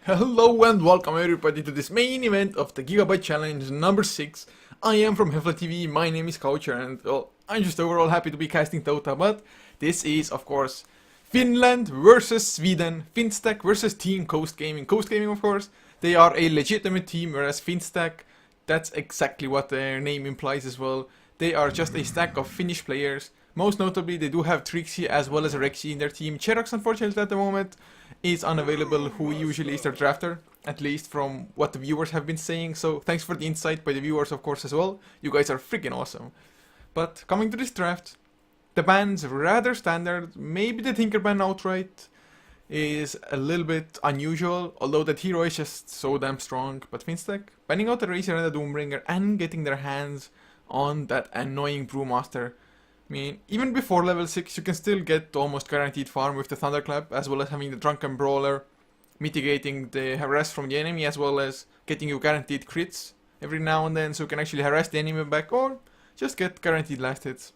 Hello and welcome everybody to this main event of the Gigabyte challenge number 6. I am from HeflaTV, my name is Coucher, and well, I'm just overall happy to be casting Dota, but this is of course Finland versus Sweden, Finstack versus Team Coast Gaming. Coast Gaming, of course, they are a legitimate team, whereas Finstack, that's exactly what their name implies as well. They are just a stack of Finnish players. Most notably, they do have Trixie as well as Rexy in their team. Cherox, unfortunately, at the moment is unavailable, who usually is their drafter, at least from what the viewers have been saying. So thanks for the insight by the viewers, of course, as well. You guys are freaking awesome. But coming to this draft, the ban's rather standard. Maybe the Tinker ban outright is a little bit unusual, although that hero is just so damn strong. But Finstack, banning out the Razor and the Doombringer and getting their hands on that annoying Brewmaster. I mean, even before level 6, you can still get almost guaranteed farm with the Thunderclap, as well as having the Drunken Brawler, mitigating the harass from the enemy, as well as getting you guaranteed crits every now and then, so you can actually harass the enemy back, or just get guaranteed last hits.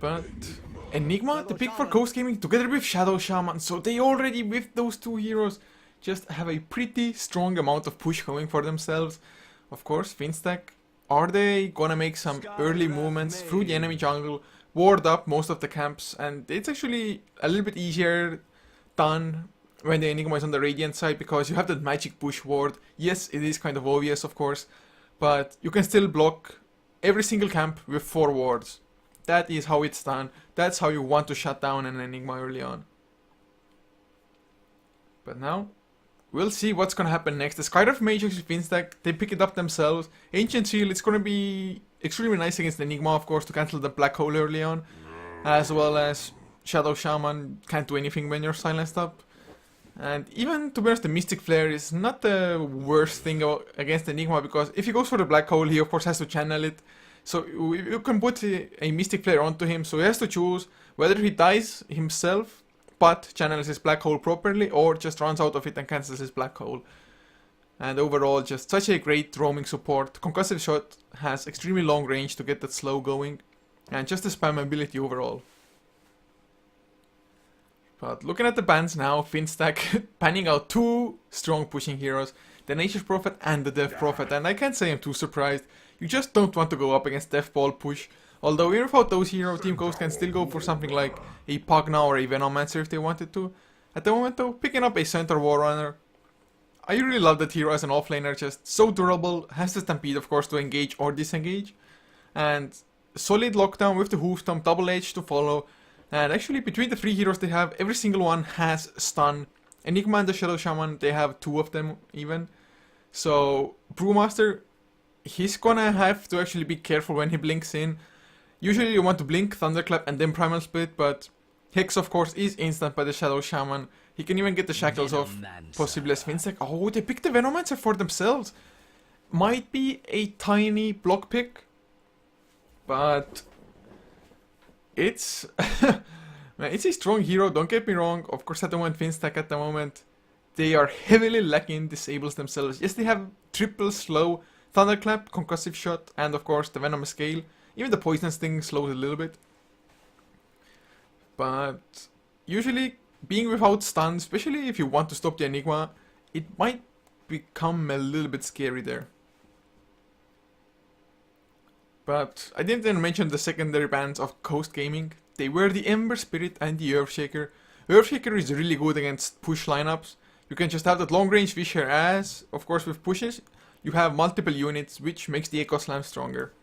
But Enigma, the pick for Coast Gaming, together with Shadow Shaman, so they already, with those two heroes, just have a pretty strong amount of push going for themselves. Of course, Finstack, are they gonna make some early movements through the enemy jungle, ward up most of the camps, and it's actually a little bit easier done when the Enigma is on the Radiant side, because you have that magic push ward. Yes, it is kind of obvious, of course, but you can still block every single camp with 4 wards. That is how it's done. That's how you want to shut down an Enigma early on. But now, we'll see what's gonna happen next. The Skydive Mage with Finstack, they pick it up themselves. Ancient Seal, it's gonna be extremely nice against Enigma, of course, to cancel the Black Hole early on. As well as Shadow Shaman, can't do anything when you're silenced up. And even, to be honest, the Mystic Flare is not the worst thing against Enigma, because if he goes for the Black Hole, he of course has to channel it. So you can put a Mystic Flare onto him, so he has to choose whether he dies himself but channels his black hole properly, or just runs out of it and cancels his black hole. And overall, just such a great roaming support. Concussive Shot has extremely long range to get that slow going, and just the spam ability overall. But looking at the bans now, Finstack panning out 2 strong pushing heroes, the Nature's Prophet and the Death Prophet, and I can't say I'm too surprised. You just don't want to go up against Death Ball push. Although even without those heroes, Team Coast can still go for something like a Pugna or a Venomancer if they wanted to. At the moment though, picking up a Centaur Warrunner, I really love that hero as an offlaner, just so durable, has the Stampede of course to engage or disengage. And solid lockdown with the Hoof Stomp, double edge to follow. And actually between the 3 heroes they have, every single one has stun. Enigma and the Shadow Shaman, they have 2 of them even. So Brewmaster, he's gonna have to actually be careful when he blinks in. Usually you want to blink, Thunderclap, and then Primal Split, but Hex of course is instant by the Shadow Shaman. He can even get the shackles off, possibly as Finstack. Oh, they picked the Venomancer for themselves. Might be a tiny block pick, but it's it's a strong hero, don't get me wrong. Of course, at the moment, Finstack at the moment, they are heavily lacking disables themselves. Yes, they have triple slow, Thunderclap, Concussive Shot, and of course the Venomous Scale. Even the Poison Sting slows a little bit. But usually, being without stun, especially if you want to stop the Enigma, it might become a little bit scary there. But I didn't even mention the secondary bans of Coast Gaming. They were the Ember Spirit and the Earthshaker. Earthshaker is really good against push lineups. You can just have that long range Visher, as, of course with pushes, you have multiple units, which makes the Echo Slam stronger.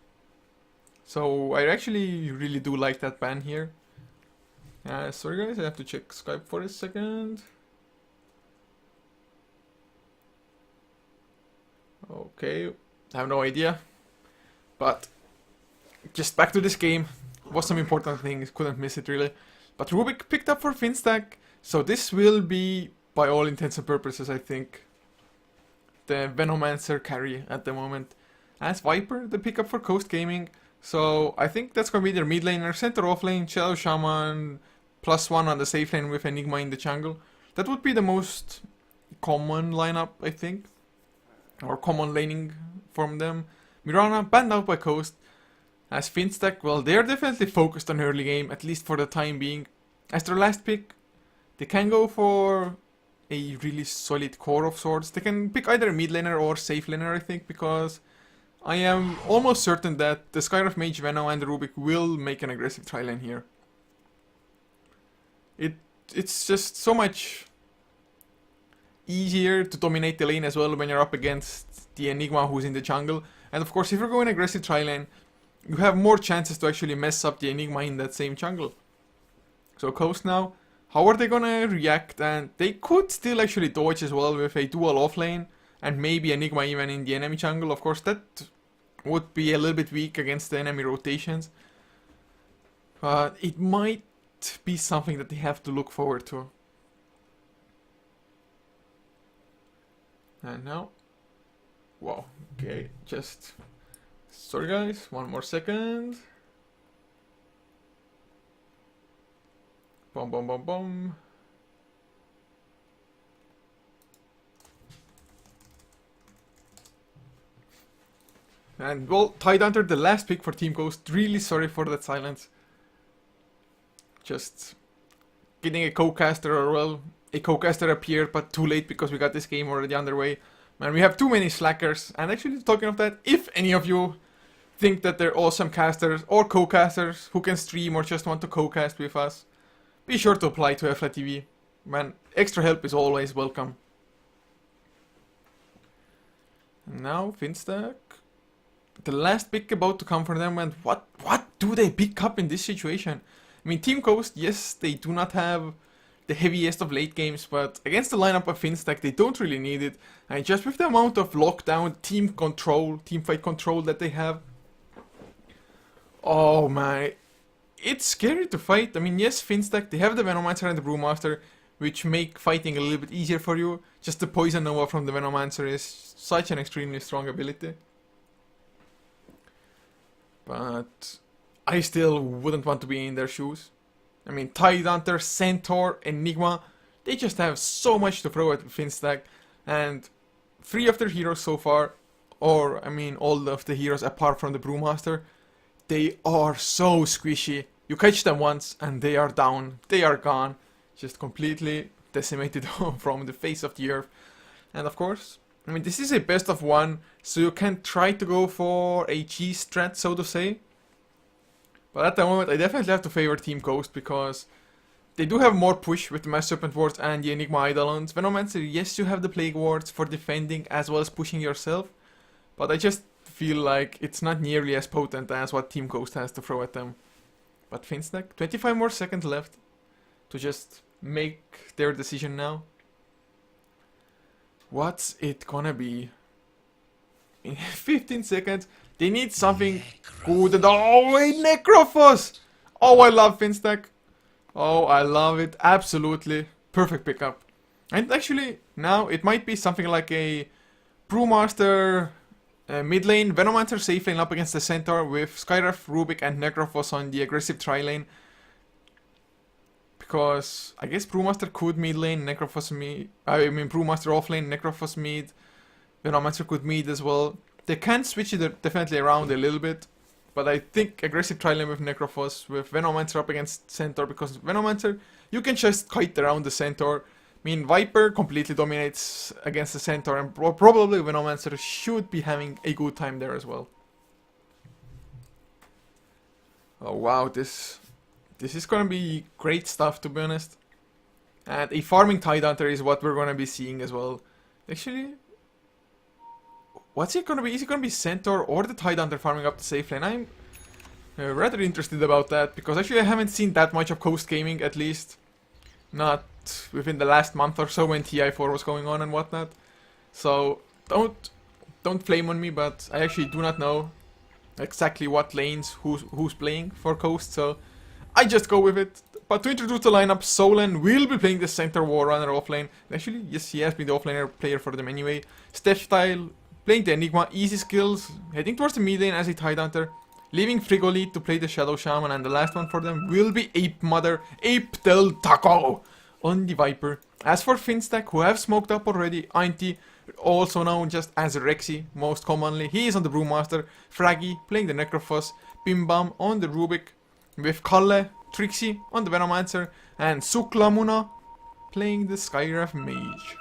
So I actually really do like that ban here. Sorry guys, I have to check Skype for a second. Okay, I have no idea. But just back to this game. Was some important things, couldn't miss it really. But Rubik picked up for Finstack, so this will be, by all intents and purposes, I think, the Venomancer carry at the moment. As Viper, the pickup for Coast Gaming. So I think that's going to be their mid laner, center off lane, Shadow Shaman, +1 on the safe lane with Enigma in the jungle. That would be the most common lineup, I think. Or common laning from them. Mirana banned out by Coast. As Finstack, well, they're definitely focused on early game, at least for the time being. As their last pick, they can go for a really solid core of swords. They can pick either a mid laner or safe laner, I think, because I am almost certain that the Skyraf Mage, Venom, and the Rubik will make an aggressive tri-lane here. It's just so much easier to dominate the lane as well when you're up against the Enigma who's in the jungle. And of course, if you're going aggressive tri-lane, you have more chances to actually mess up the Enigma in that same jungle. So Coast now, how are they gonna react? And they could still actually dodge as well with a dual offlane and maybe Enigma even in the enemy jungle. Of course, that would be a little bit weak against the enemy rotations. But it might be something that they have to look forward to. And now, wow, okay, just, sorry guys, one more second. Boom, boom, boom, boom. And well, Tidehunter, the last pick for Team Ghost. Really sorry for that silence. Just getting a co-caster, or well, a co-caster appeared, but too late because we got this game already underway. Man, we have too many slackers. And actually, talking of that, if any of you think that they're awesome casters or co-casters who can stream or just want to co-cast with us, be sure to apply to HeflaTV. Man, extra help is always welcome. And now, Finstack. The last pick about to come for them, and what do they pick up in this situation? I mean, Team Coast, yes, they do not have the heaviest of late games, but against the lineup of Finstack, they don't really need it. And just with the amount of lockdown, team control, team fight control that they have, oh my, it's scary to fight. I mean, yes, Finstack, they have the Venomancer and the Brewmaster, which make fighting a little bit easier for you. Just the Poison Nova from the Venomancer is such an extremely strong ability. But I still wouldn't want to be in their shoes. I mean, Tidehunter, Centaur, Enigma, they just have so much to throw at Finstack. And 3 of their heroes so far, or I mean all of the heroes apart from the Brewmaster, they are so squishy. You catch them once and they are down, they are gone. Just completely decimated from the face of the earth. And of course, I mean, this is a best of 1, so you can try to go for a cheese strat, so to say. But at the moment, I definitely have to favor Team Ghost because they do have more push with the Mass Serpent Wards and the Enigma Eidolons. Venomancer, yes, you have the Plague Wards for defending as well as pushing yourself, but I just feel like it's not nearly as potent as what Team Ghost has to throw at them. But Finstack, 25 more seconds left to just make their decision now. What's it gonna be? In 15 seconds, they need something good. And oh, wait, Necrophos! Oh, I love Finstack. Oh, I love it. Absolutely. Perfect pickup. And actually, now it might be something like a Brewmaster mid lane, Venomancer safe lane up against the Centaur with Skyraf, Rubik, and Necrophos on the aggressive tri-lane. Because I guess Brewmaster could mid lane, Necrophos mid. I mean, Brewmaster off lane, Necrophos mid. Venomancer could mid as well. They can switch it definitely around a little bit. But I think aggressive tri-lane with Necrophos, with Venomancer up against Centaur, because Venomancer, you can just kite around the Centaur. I mean, Viper completely dominates against the Centaur, and probably Venomancer should be having a good time there as well. Oh wow, this is gonna be great stuff, to be honest. And a farming Tidehunter is what we're gonna be seeing as well. Actually, what's it gonna be? Is it gonna be Centaur or the Tidehunter farming up the safe lane? I'm rather interested about that, because actually I haven't seen that much of Coast Gaming, at least not within the last month or so when TI4 was going on and whatnot. So don't flame on me, but I actually do not know exactly what lanes who's playing for Coast, so I just go with it. But to introduce the lineup, Solen will be playing the Centaur Warrunner offlane. Actually, yes, he has been the offlaner player for them anyway. Stepstyle playing the Enigma, easy skills, heading towards the mid lane as a Tidehunter, leaving Frigolite to play the Shadow Shaman, and the last one for them will be Ape Mother, Ape Del Taco on the Viper. As for Finstack, who have smoked up already, Ainti, also known just as Rexy, most commonly, he is on the Brewmaster, Fraggy playing the Necrophos, Bimbam on the Rubik, with Kalle, Trixie on the Venomancer, and Suklamuna playing the Skyraf Mage.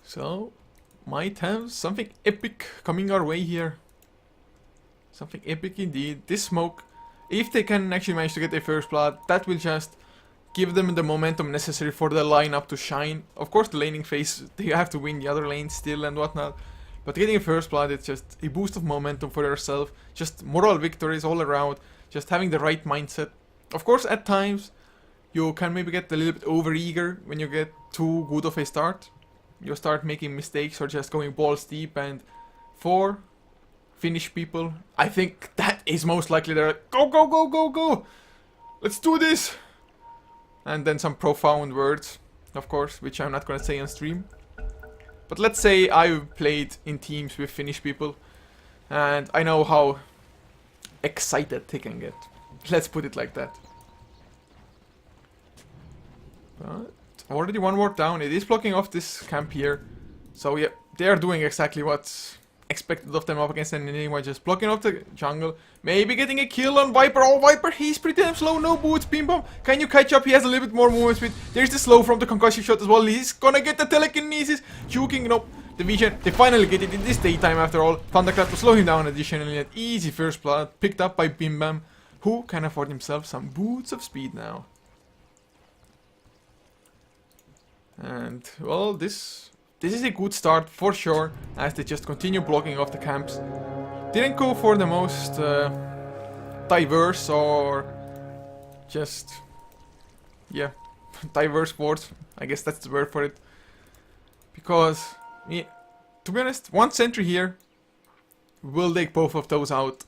So, might have something epic coming our way here. Something epic indeed. This smoke, if they can actually manage to get their first blood, that will just give them the momentum necessary for the lineup to shine. Of course, the laning phase, they have to win the other lanes still and whatnot. But getting a first blood, it's just a boost of momentum for yourself. Just moral victories all around. Just having the right mindset. Of course, at times, you can maybe get a little bit over-eager when you get too good of a start. You start making mistakes or just going balls deep, and for Finnish people, I think that is most likely they're like, go, go, go, go, go! Let's do this! And then some profound words, of course, which I'm not gonna say on stream. But let's say I've played in teams with Finnish people, and I know how excited they can get. Let's put it like that. But already one ward down. It is blocking off this camp here. So yeah, they are doing exactly what's expected of them up against an enemy, just blocking off the jungle. Maybe getting a kill on Viper. Oh, Viper, he's pretty damn slow. No boots, Beam Bomb. Can you catch up? He has a little bit more movement speed. There's the slow from the concussion shot as well. He's gonna get the telekinesis. Juking, nope. The vision, they finally get it in this daytime after all. Thunderclap to slow him down additionally. An easy first blood picked up by Bim Bam, who can afford himself some boots of speed now. And, well, this is a good start for sure, as they just continue blocking off the camps. Didn't go for the most diverse or just, yeah, diverse wards. I guess that's the word for it. Because, yeah, to be honest, one sentry here will take both of those out.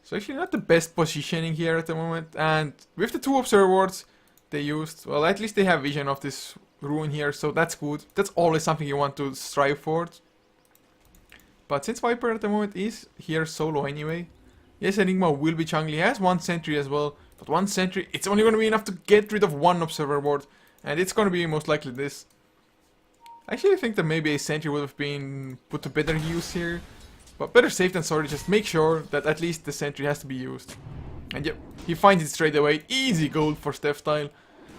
So actually not the best positioning here at the moment. And with the two observer wards they used, well, at least they have vision of this ruin here, so that's good. That's always something you want to strive for. But since Viper at the moment is here solo anyway, yes, Enigma will be jungling. He has one sentry as well, but one sentry, it's only going to be enough to get rid of one observer ward, and it's going to be most likely this. I actually think that maybe a sentry would have been put to better use here, but better safe than sorry. Just make sure that at least the sentry has to be used. And yep, he finds it straight away. Easy gold for Steph style.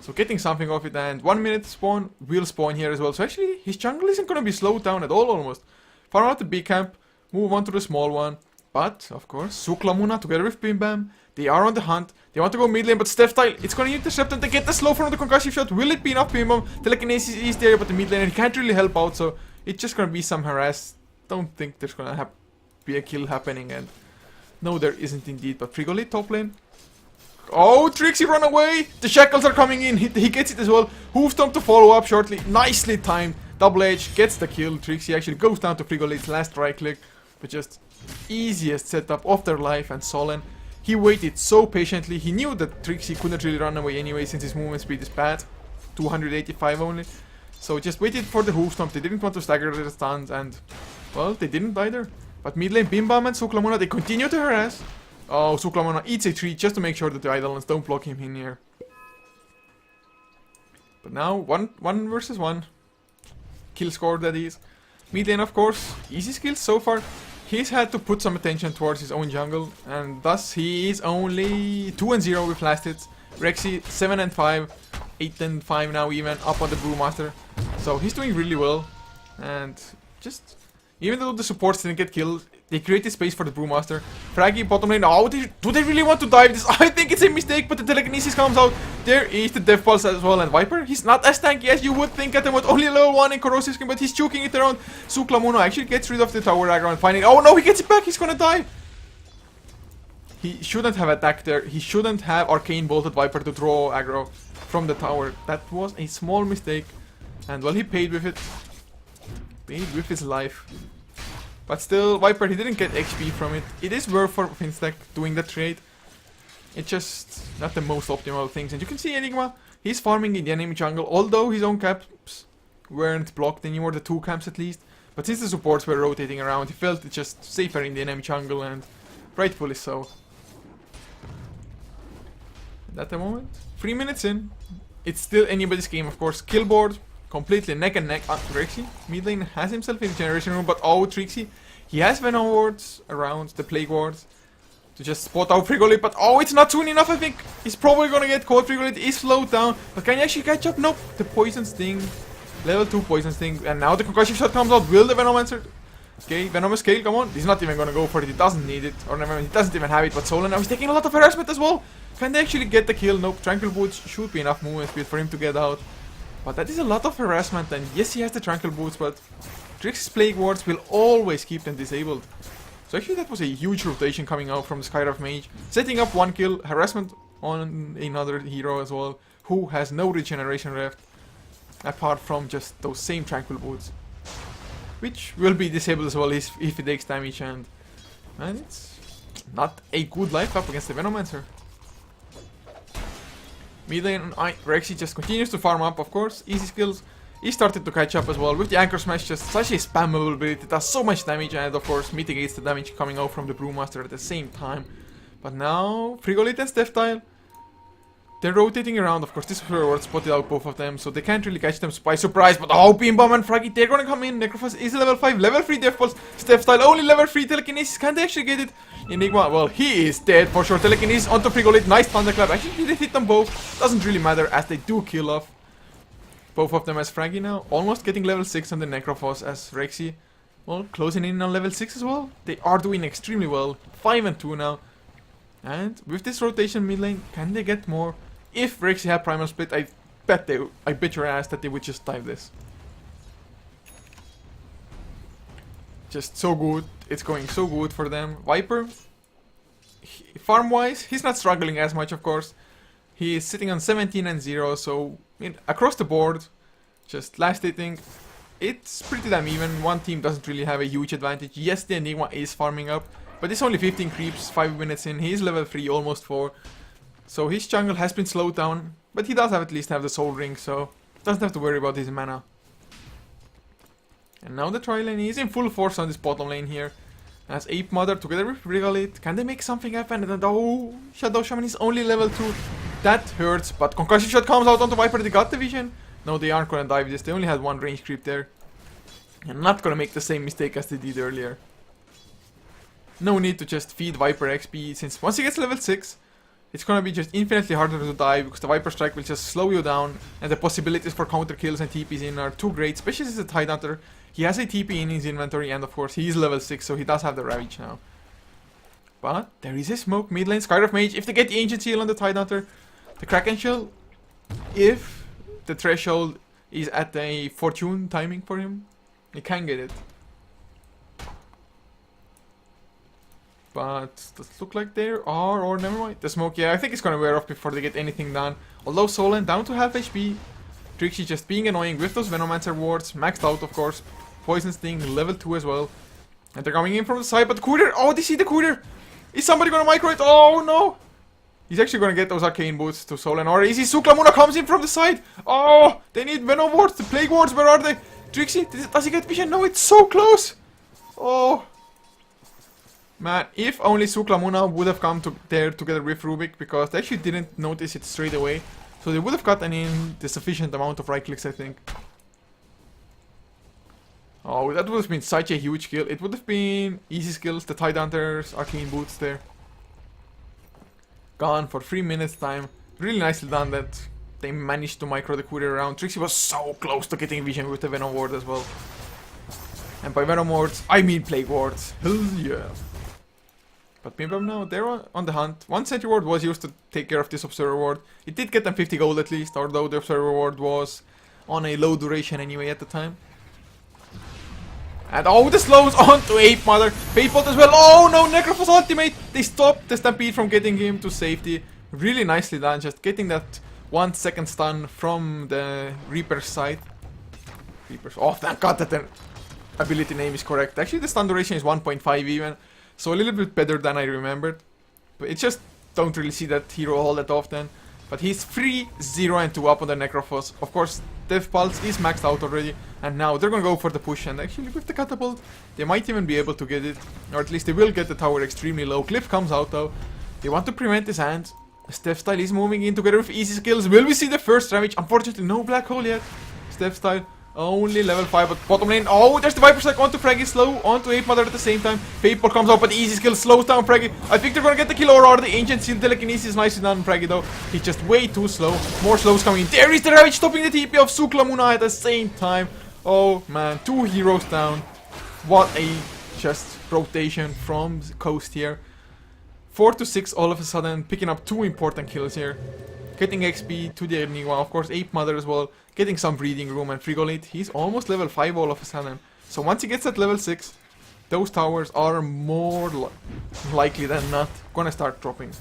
So getting something off it, and 1 minute spawn will spawn here as well. So actually, his jungle isn't going to be slowed down at all almost. Farm out the big camp, move on to the small one. But, of course, Suklamuna together with Bim Bam, they are on the hunt. They want to go mid lane, but Steph style, it's going to intercept and they get the slow from the concussion shot. Will it be enough? Bim Bam, telekinesis is there, but the mid lane, he can't really help out. So it's just going to be some harass. Don't think there's going to be a kill happening, and no, there isn't indeed. But Frigolite top lane. Oh, Trixie run away! The shackles are coming in, he gets it as well. Hoofstomp to follow up shortly, nicely timed. Double H gets the kill. Trixie actually goes down to Frigolite's last right click. But just easiest setup of their life, and Solen, he waited so patiently. He knew that Trixie couldn't really run away anyway since his movement speed is bad. 285 only. So just waited for the Hoofstomp. They didn't want to stagger the stuns, and well, they didn't either. But mid lane, Bim Bam and Suklamuna, they continue to harass. Oh, Suklamuna eats a tree just to make sure that the Eidolons don't block him in here. But now, one versus one. Kill score, that is. Mid lane, of course, easy skills so far. He's had to put some attention towards his own jungle, and thus he is only 2-0 with last hits. Rexy 7-5, 8-5 now even, up on the Brewmaster. So he's doing really well, and just, even though the supports didn't get killed, they created space for the Brewmaster. Fraggy bottom lane. Oh, do they really want to dive this? I think it's a mistake, but the telekinesis comes out. There is the Death Pulse as well. And Viper, he's not as tanky as you would think at the moment. Only level 1 in corrosive skin, but he's choking it around. Suklamuna actually gets rid of the tower aggro and finding. Oh no, he gets it back. He's gonna die. He shouldn't have attacked there. He shouldn't have arcane bolted Viper to draw aggro from the tower. That was a small mistake. And well, he paid with it. Paid with his life. But still, Viper, he didn't get XP from it. It is worth for Finstack doing that trade. It's just not the most optimal things. And you can see Enigma, he's farming in the enemy jungle, although his own camps weren't blocked anymore, the 2 camps at least. But since the supports were rotating around, he felt it just safer in the enemy jungle, and rightfully so. And at the moment, 3 minutes in, it's still anybody's game, of course. Kill board. Completely neck and neck. Trixie, mid lane has himself in the generation room, but oh, Trixie, he has Venom wards around, the plague wards. to just spot out Frigolite, but oh, it's not soon enough, I think. He's probably gonna get caught. Frigolite is slowed down, but can he actually catch up? Nope. The Poison Sting. Level 2 Poison Sting, and now the Concussion Shot comes out. Will the Venom answer? Okay, Venomous Scale, come on. He's not even gonna go for it. He doesn't need it. Or never mind, he doesn't even have it, but Solan now he's taking a lot of harassment as well. Can they actually get the kill? Nope. Tranquil Boots should be enough movement speed for him to get out. But that is a lot of harassment, and yes, he has the Tranquil Boots, but Trixie's Plague Wards will always keep them disabled. So actually that was a huge rotation coming out from the Skywrath Mage. Setting up 1 kill, harassment on another hero as well, who has no regeneration left, apart from just those same Tranquil Boots. Which will be disabled as well if he takes damage, and it's not a good life up against the Venomancer. Mid lane, Rexy just continues to farm up, of course. Easy skills. He started to catch up as well with the Anchor Smash, just such a spammable ability. It does so much damage, and of course mitigates the damage coming out from the Brewmaster at the same time. But now, Frigolite and Steftile, they're rotating around. Of course, this Warlord spotted out both of them, so they can't really catch them by surprise. But oh, Beam Bomb and Fraggy, they're gonna come in. Necrophos is level 5, level 3 Death Pulse. Steftile only level 3 Telekinesis. Can they actually get it? Enigma, well, he is dead for sure. Telekinesis onto Frigolite. Nice Thunderclap. Actually, they hit them both. Doesn't really matter as they do kill off both of them as Fraggy now. Almost getting level 6 on the Necrophos as Rexy. Well, closing in on level 6 as well. They are doing extremely well. 5 and 2 now. And with this rotation mid lane, can they get more? If Rexy had Primal Split, I bet your ass that they would just dive this. Just so good. It's going so good for them. Viper, farm-wise, he's not struggling as much, of course. He is sitting on 17 and 0, so across the board, just last hitting, it's pretty damn even. One team doesn't really have a huge advantage. Yes, the Enigma is farming up, but it's only 15 creeps, 5 minutes in. He's level 3, almost 4. So his jungle has been slowed down, but he does have at least have the Soul Ring, so doesn't have to worry about his mana. And now the tri lane is in full force on this bottom lane here. As Ape Mother together with Frigolite, can they make something happen? And oh, Shadow Shaman is only level 2. That hurts, but Concussion Shot comes out onto Viper. They got the vision. No, they aren't gonna dive this. They only had one range creep there. And not gonna make the same mistake as they did earlier. No need to just feed Viper XP, since once he gets level 6, it's gonna be just infinitely harder to dive, because the Viper Strike will just slow you down, and the possibilities for counter kills and TPs in are too great, especially as a Tidehunter. He has a TP in his inventory, and of course he is level 6, so he does have the Ravage now. But there is a smoke mid lane. Skywrath Mage, if they get the Ancient Seal on the Tidehunter, the Kraken Shell, if the threshold is at a fortune timing for him, he can get it. But does it look like there are, or never mind. The smoke, yeah, I think it's gonna wear off before they get anything done. Although Solan down to half HP. Trixie just being annoying with those Venomancer wards, maxed out of course. Poison Sting, level 2 as well. And they're coming in from the side, but the Courier, oh, they see the Courier! Is somebody gonna micro it? Oh no! He's actually gonna get those Arcane Boots to Solan, or is he? Suklamuna comes in from the side! Oh! They need Venom wards, the Plague wards, where are they? Trixie, does he get vision? No, it's so close! Oh! Man, if only Suklamuna would have come there together with Rubik, because they actually didn't notice it straight away. So they would have gotten in the sufficient amount of right clicks, I think. Oh, that would have been such a huge kill. It would have been easy skills, the Tidehunters, Arcane Boots there. Gone for 3 minutes time. Really nicely done that they managed to micro the Courier around. Trixie was so close to getting vision with the Venom Ward as well. And by Venom Wards, I mean Plague Wards. Hell yeah. But Pimbam now, they're on the hunt. One Sentry Ward was used to take care of this Observer Ward. It did get them 50 gold at least, although the Observer Ward was on a low duration anyway at the time. And oh, the slows onto Ape Mother. Fatebolt as well. Oh no, Necrophos ultimate. They stopped the Stampede from getting him to safety. Really nicely done, just getting that 1 second stun from the Reaper's side. Reaper's, oh thank god that the ability name is correct. Actually the stun duration is 1.5 even. So a little bit better than I remembered. But it just don't really see that hero all that often. But he's 3, 0 and 2 up on the Necrophos. Of course, Death Pulse is maxed out already. And now they're gonna go for the push. And actually with the Catapult, they might even be able to get it. Or at least they will get the tower extremely low. Cliff comes out though. They want to prevent his hand. Steph Style is moving in together with easy skills. Will we see the first Ravage? Unfortunately, no Black Hole yet. Steph Style. Only level 5, but bottom lane. Oh, there's the Viper Strike onto Fraggy, slow onto Ape Mother at the same time. Vapor comes out, but easy skill slows down Fraggy. I think they're gonna get the kill, or the Ancient Seal Telekinesis nicely done Fraggy though. He's just way too slow. More slows coming in. There is the Ravage stopping the TP of Suklamuna at the same time. Oh man, 2 heroes down. What a just rotation from Coast here. 4 to 6 all of a sudden, picking up 2 important kills here. Getting XP to the Enigma, of course Ape Mother as well. Getting some breathing room, and Frigolite, he's almost level 5 all of a sudden. So once he gets at level 6, those towers are more likely than not gonna start dropping.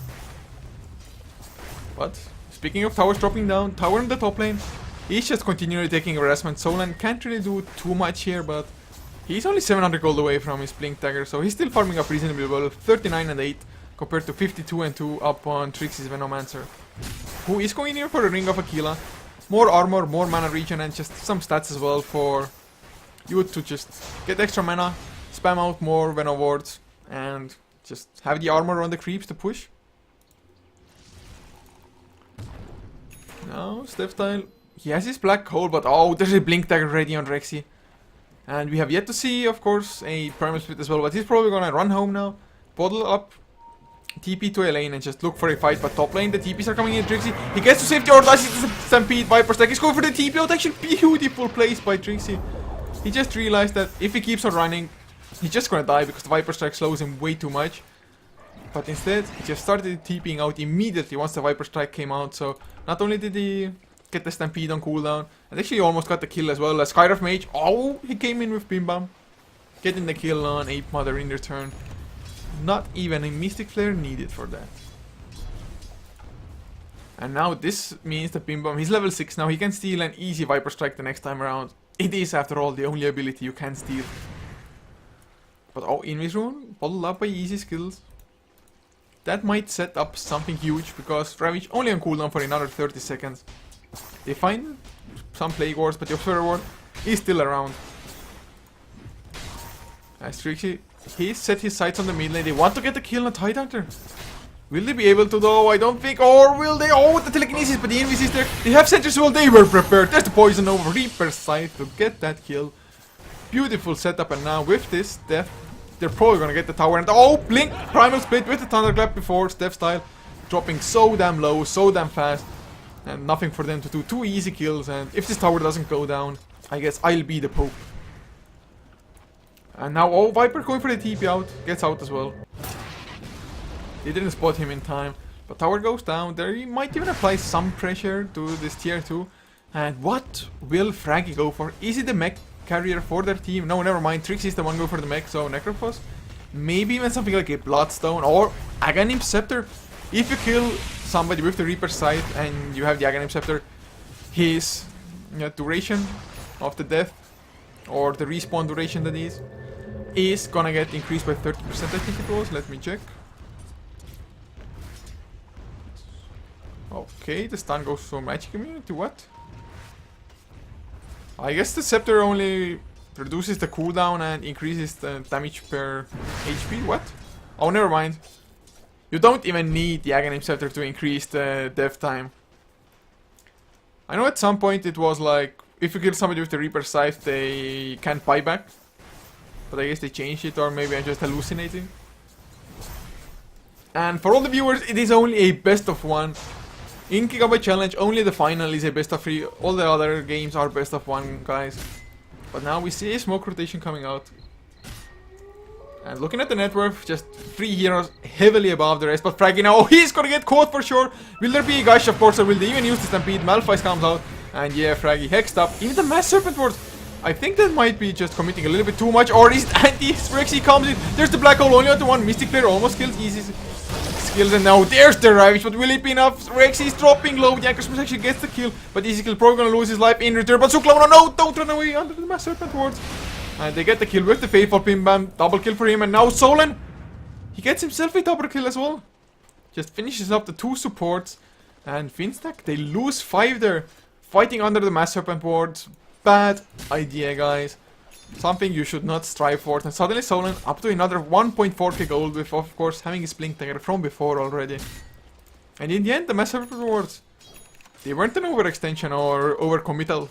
But speaking of towers dropping down, tower in the top lane, he's just continually taking harassment. Solan can't really do too much here, but he's only 700 gold away from his Blink Dagger, so he's still farming up reasonably well. 39 and 8 compared to 52 and 2 up on Trixie's Venomancer, who is going here for a Ring of Aquila. More armor, more mana regen, and just some stats as well for you to just get extra mana, spam out more Venom wards, and just have the armor on the creeps to push. Now, Stepstyle, he has his black hole, but oh, there's a Blink Dagger ready on Rexy. And we have yet to see, of course, a Primal Split as well, but he's probably gonna run home now, bottle up, TP to a lane and just look for a fight. But top lane, the TPs are coming in. Trixie, he gets to safety, or does he stampede? Viper Stack is going for the TP out. Actually, beautiful place by Trixie. He just realized that if he keeps on running, he's just gonna die because the Viper Strike slows him way too much. But instead, he just started TPing out immediately once the Viper Strike came out. So not only did he get the stampede on cooldown, and actually almost got the kill as well as Skyraf Mage. Oh, he came in with Bim Bam, getting the kill on Ape Mother in return. Not even a Mystic Flare needed for that. And now this means that Bim Bam, he's level 6 now, he can steal an easy Viper Strike the next time around. It is, after all, the only ability you can steal. But oh, Invis Rune, bottled up by easy skills. That might set up something huge, because Ravage only on cooldown for another 30 seconds. They find some Plague Wars, but the Observer Ward is still around. As Trixie, he set his sights on the mid lane. They want to get the kill on Tidehunter. Will they be able to though? I don't think. Or will they? Oh, the telekinesis, but the Invis is there. They have sentries, well, they were prepared. There's the poison over Reaper's Sight to get that kill. Beautiful setup, and now with this death, they're probably gonna get the tower. And oh, Blink Primal Split with the Thunderclap before Steph Style, dropping so damn low, so damn fast, and nothing for them to do. 2 easy kills, and if this tower doesn't go down, I guess I'll be the Pope. And now, oh, Viper going for the TP out, gets out as well. They didn't spot him in time, but tower goes down. They might even apply some pressure to this tier 2. And what will Fraggy go for? Is it the mech carrier for their team? No, never mind. Trixie's the one go for the mech, so Necrophos. Maybe even something like a Bloodstone or Aghanim Scepter. If you kill somebody with the Reaper's Sight and you have the Aghanim Scepter, his duration of the death, or the respawn duration that is gonna get increased by 30%, I think it was. Let me check. Okay, the stun goes from magic immunity. What? I guess the scepter only reduces the cooldown and increases the damage per HP. What? Oh, never mind. You don't even need the Aghanim Scepter to increase the death time. I know at some point it was like, if you kill somebody with the Reaper Scythe, they can't buy back. But I guess they changed it, or maybe I'm just hallucinating. And for all the viewers, it is only a best of 1. In Gigabyte Challenge, only the final is a best of 3. All the other games are best of 1, guys. But now we see a smoke rotation coming out. And looking at the net worth, just 3 heroes heavily above the rest. But Fraggy now, oh, he's gonna get caught for sure. Will there be a Gush, of course, or will they even use the Stampede? Malphite comes out. And yeah, Fraggy hexed up. Even the Mass Serpent Ward. I think that might be just committing a little bit too much. Or is it anti-Rexy comes in. There's the black hole only onto 1. Mystic Player almost kills easy skills. And now there's the Ravage. But will it be enough? Rexy is dropping low. The Anchor Smith actually gets the kill. But Ezekiel probably gonna lose his life in return. But Suklamuna, no, don't run away under the Mass Serpent Wards. And they get the kill with the Faithful Bim Bam. Double kill for him. And now Solan, he gets himself a double kill as well. Just finishes up the 2 supports. And Finstack, they lose 5 there. Fighting under the Mass Serpent Wards. Bad idea, guys. Something you should not strive for. And suddenly Solan up to another 1.4k gold, with of course having his Blink Dagger from before already. And in the end, the Mass Serpent Wards, they weren't an overextension or overcommittal.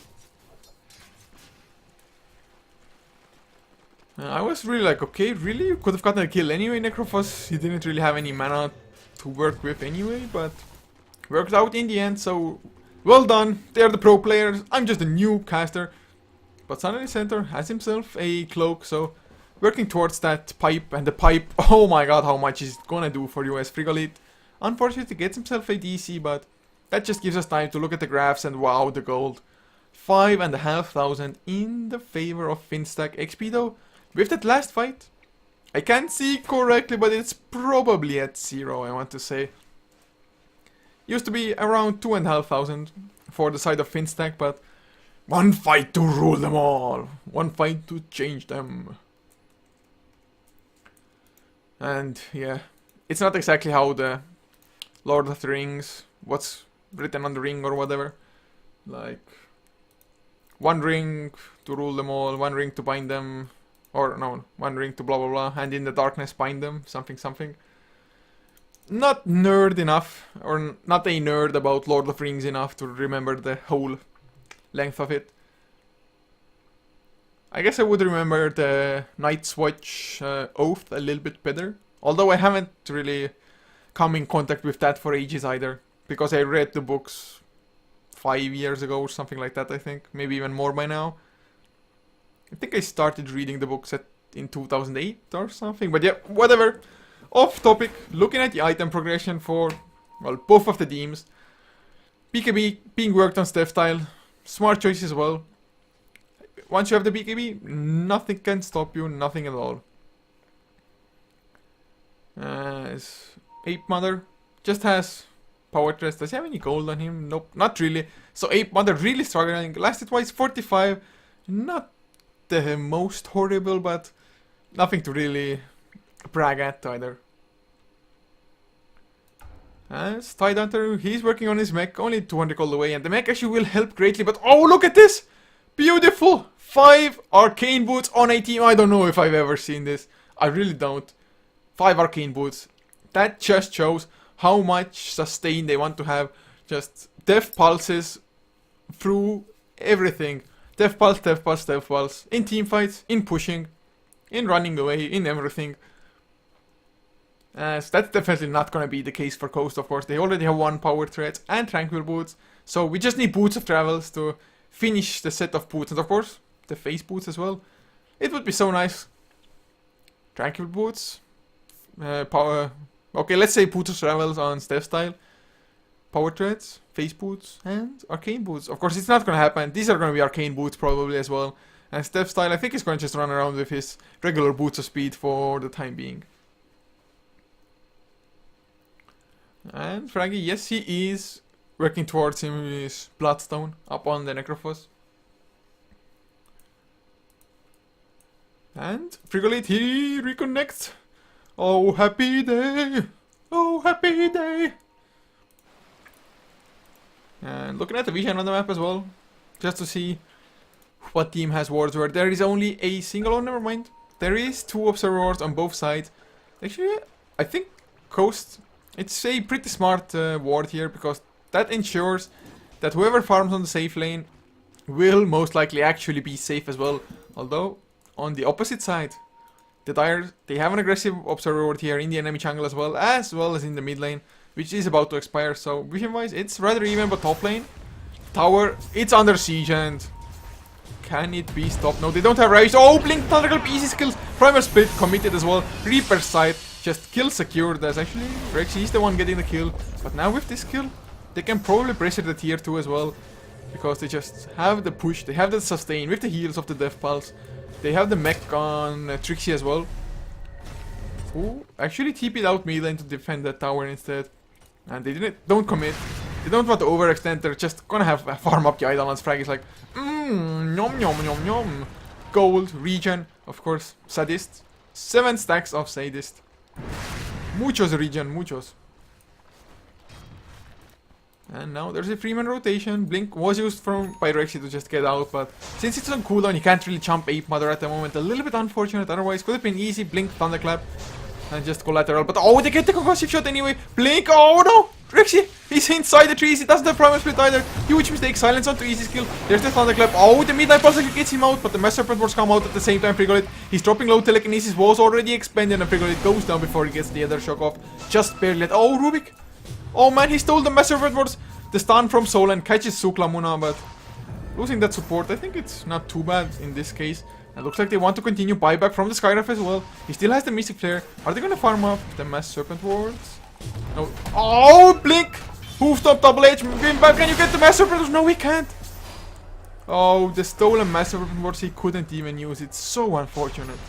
I was really like, okay, really? You could have gotten a kill anyway, Necrophos. He didn't really have any mana to work with anyway, but worked out in the end, so well done. They're the pro players. I'm just a new caster. But Sun Center has himself a cloak, so working towards that pipe, and the pipe, oh my god, how much is it gonna do for US Frigolith. Unfortunately, gets himself a DC, but that just gives us time to look at the graphs and wow, the gold. 5,500 in the favor of Finstack. XP though, with that last fight, I can't see correctly, but it's probably at 0, I want to say. Used to be around 2,500 for the side of Finstack, but one fight to rule them all. One fight to change them. And yeah, it's not exactly how the Lord of the Rings, what's written on the ring or whatever. Like, one ring to rule them all, one ring to bind them, or no, one ring to blah blah blah, and in the darkness bind them, something something. Not nerd enough, or not a nerd about Lord of the Rings enough to remember the whole length of it. I guess I would remember the Night's Watch Oath a little bit better, although I haven't really come in contact with that for ages either, because I read the books 5 years ago or something like that, I think, maybe even more by now. I think I started reading the books in 2008 or something, but yeah, whatever. Off topic, looking at the item progression for, well, both of the teams. BKB being worked on Steph style, smart choice as well. Once you have the BKB, nothing can stop you, nothing at all. Ape Mother just has power threats. Does he have any gold on him? Nope, not really. So Ape Mother really struggling. Lasted twice, 45. Not the most horrible, but nothing to really brag at either. As Tide Hunter, he's working on his mech, only 200 gold away, and the mech actually will help greatly, but oh, look at this! Beautiful! 5 arcane boots on a team. I don't know if I've ever seen this. I really don't. 5 arcane boots. That just shows how much sustain they want to have. Just death pulses through everything. Death pulse, death pulse, death pulse. In team fights, in pushing, in running away, in everything. So that's definitely not gonna be the case for Coast, of course. They already have 1 power threat and tranquil boots. So we just need boots of travels to finish the set of boots. And of course, the face boots as well. It would be so nice. Tranquil boots. Power. Okay, let's say boots of travels on Steph style. Power threads, face boots, and arcane boots. Of course, it's not gonna happen. These are gonna be arcane boots probably as well. And Steph style, I think he's gonna just run around with his regular boots of speed for the time being. And Fraggy, yes, he is working towards his Bloodstone up on the Necrophos. And Frigolith, he reconnects. Oh, happy day! Oh, happy day! And looking at the vision on the map as well, just to see what team has wards where there is only a single, oh, never mind. There is 2 observer wards on both sides. Actually, I think Coast, it's a pretty smart ward here, because that ensures that whoever farms on the safe lane will most likely actually be safe as well. Although, on the opposite side, the Dire, they have an aggressive observer ward here in the enemy jungle as well as in the mid lane, which is about to expire. So vision wise, it's rather even, but top lane, tower, it's under siege, and can it be stopped? No, they don't have Ravage. Oh, Blink, Thunderclap, easy skills, Primal Split committed as well, Reaper's Sight, just kill secured. That's actually Rex, he's the one getting the kill. But now with this kill, they can probably pressure the tier 2 as well, because they just have the push, they have the sustain with the heals of the Death Pulse. They have the mech on Trixie as well, who actually TP'd out mid lane to defend that tower instead. And they don't commit. They don't want to overextend. They're just gonna have a farm up the Eidolons. Frag is like, nom nom nom nom. Gold, regen, of course, Sadist. 7 stacks of Sadist. Muchos regen, muchos. And now there's a Freeman rotation. Blink was used by Rexy to just get out, but since it's on cooldown, you can't really jump Ape Mother at the moment. A little bit unfortunate, otherwise could have been easy. Blink, Thunderclap, and just collateral. But oh, they get the concussive shot anyway. Blink, oh no! Rexy He's inside the trees. He doesn't have Primal Split either. Huge mistake. Silence onto easy skill. There's the Thunderclap. Oh, the Midnight Pulse gets him out, but the Mass Serpent Words come out at the same time. Frigolite. He's dropping low. Telekinesis was already expanded, and Frigolite goes down before he gets the other shock off. Just barely. Oh, Rubik. Oh man, he stole the Mass Serpent Words. The stun from Soul and catches Suklamuna, but losing that support, I think it's not too bad in this case. It looks like they want to continue buyback from the Skyraf as well. He still has the Mystic Flare. Are they gonna farm up the Mass Serpent Wards? No. Oh, Blink! Hooftop double H. Bimbam, can you get the Mass Serpent Wards? No, he can't. Oh, the stolen Mass Serpent Wards he couldn't even use. It's so unfortunate.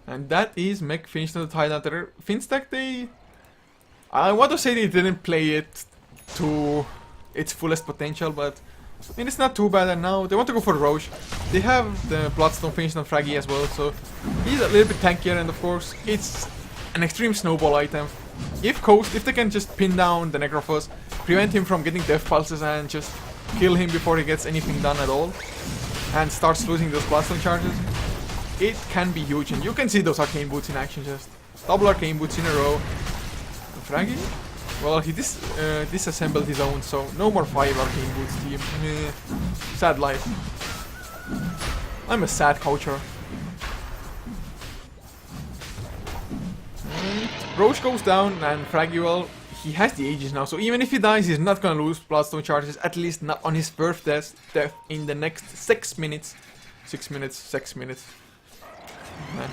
And that is Mech finished on the Tidehunter. Finstack, I want to say they didn't play it to its fullest potential, but I mean, it's not too bad. And now they want to go for Roche. They have the Bloodstone finished on Fraggy as well, so he's a little bit tankier, and of course it's an extreme snowball item. If they can just pin down the Necrophos, prevent him from getting Death Pulses and just kill him before he gets anything done at all, and starts losing those Bloodstone charges, it can be huge. And you can see those Arcane Boots in action, just double Arcane Boots in a row. Fraggy? Well, he disassembled his own, so no more 5 Arcane Boots team. Sad life. I'm a sad culture. Roche goes down, and Fraggy, well, he has the Aegis now, so even if he dies, he's not gonna lose Bloodstone charges, at least not on his first death in the next 6 minutes. 6 minutes. Man.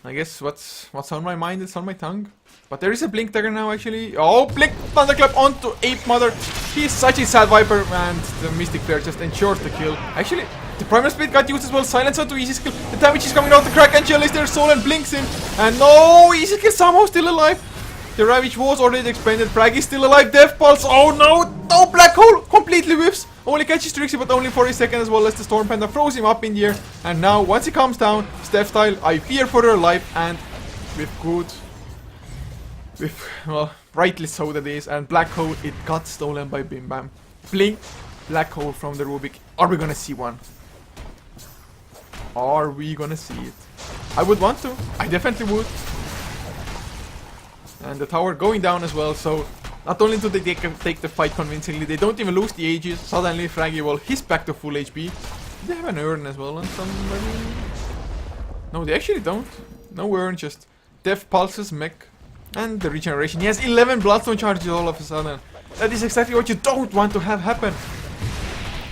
I guess what's on my mind is on my tongue. But there is a Blink Dagger now, actually. Oh, Blink Thunderclap onto Ape Mother. He's such a sad Viper, and the Mystic Flare just ensures the kill. Actually, the Primal Split got used as well. Silence onto Easy Skill. The damage is coming out. The Kraken Shell is there. Soul and blinks him. And no, Easy Skill somehow still alive. The Ravage was already expanded. Frag is still alive. Death Pulse. Oh no, no, Black Hole completely whiffs. Only catches Trixie, but only for a second, as well as the Storm Panda throws him up in the air. And now, once he comes down, Steph style, I fear for her life, and well, rightly so that is. And Black Hole, it got stolen by Bim Bam. Blink, Black Hole from the Rubik. Are we gonna see one? Are we gonna see it? I would want to. I definitely would. And the tower going down as well, so not only do they take the fight convincingly, they don't even lose the Aegis. Suddenly Fraggy, well, he's back to full HP. They have an urn as well on somebody. No, they actually don't. No urn, just Death Pulses, Mech, and the regeneration. He has 11 Bloodstone charges all of a sudden. That is exactly what you don't want to have happen.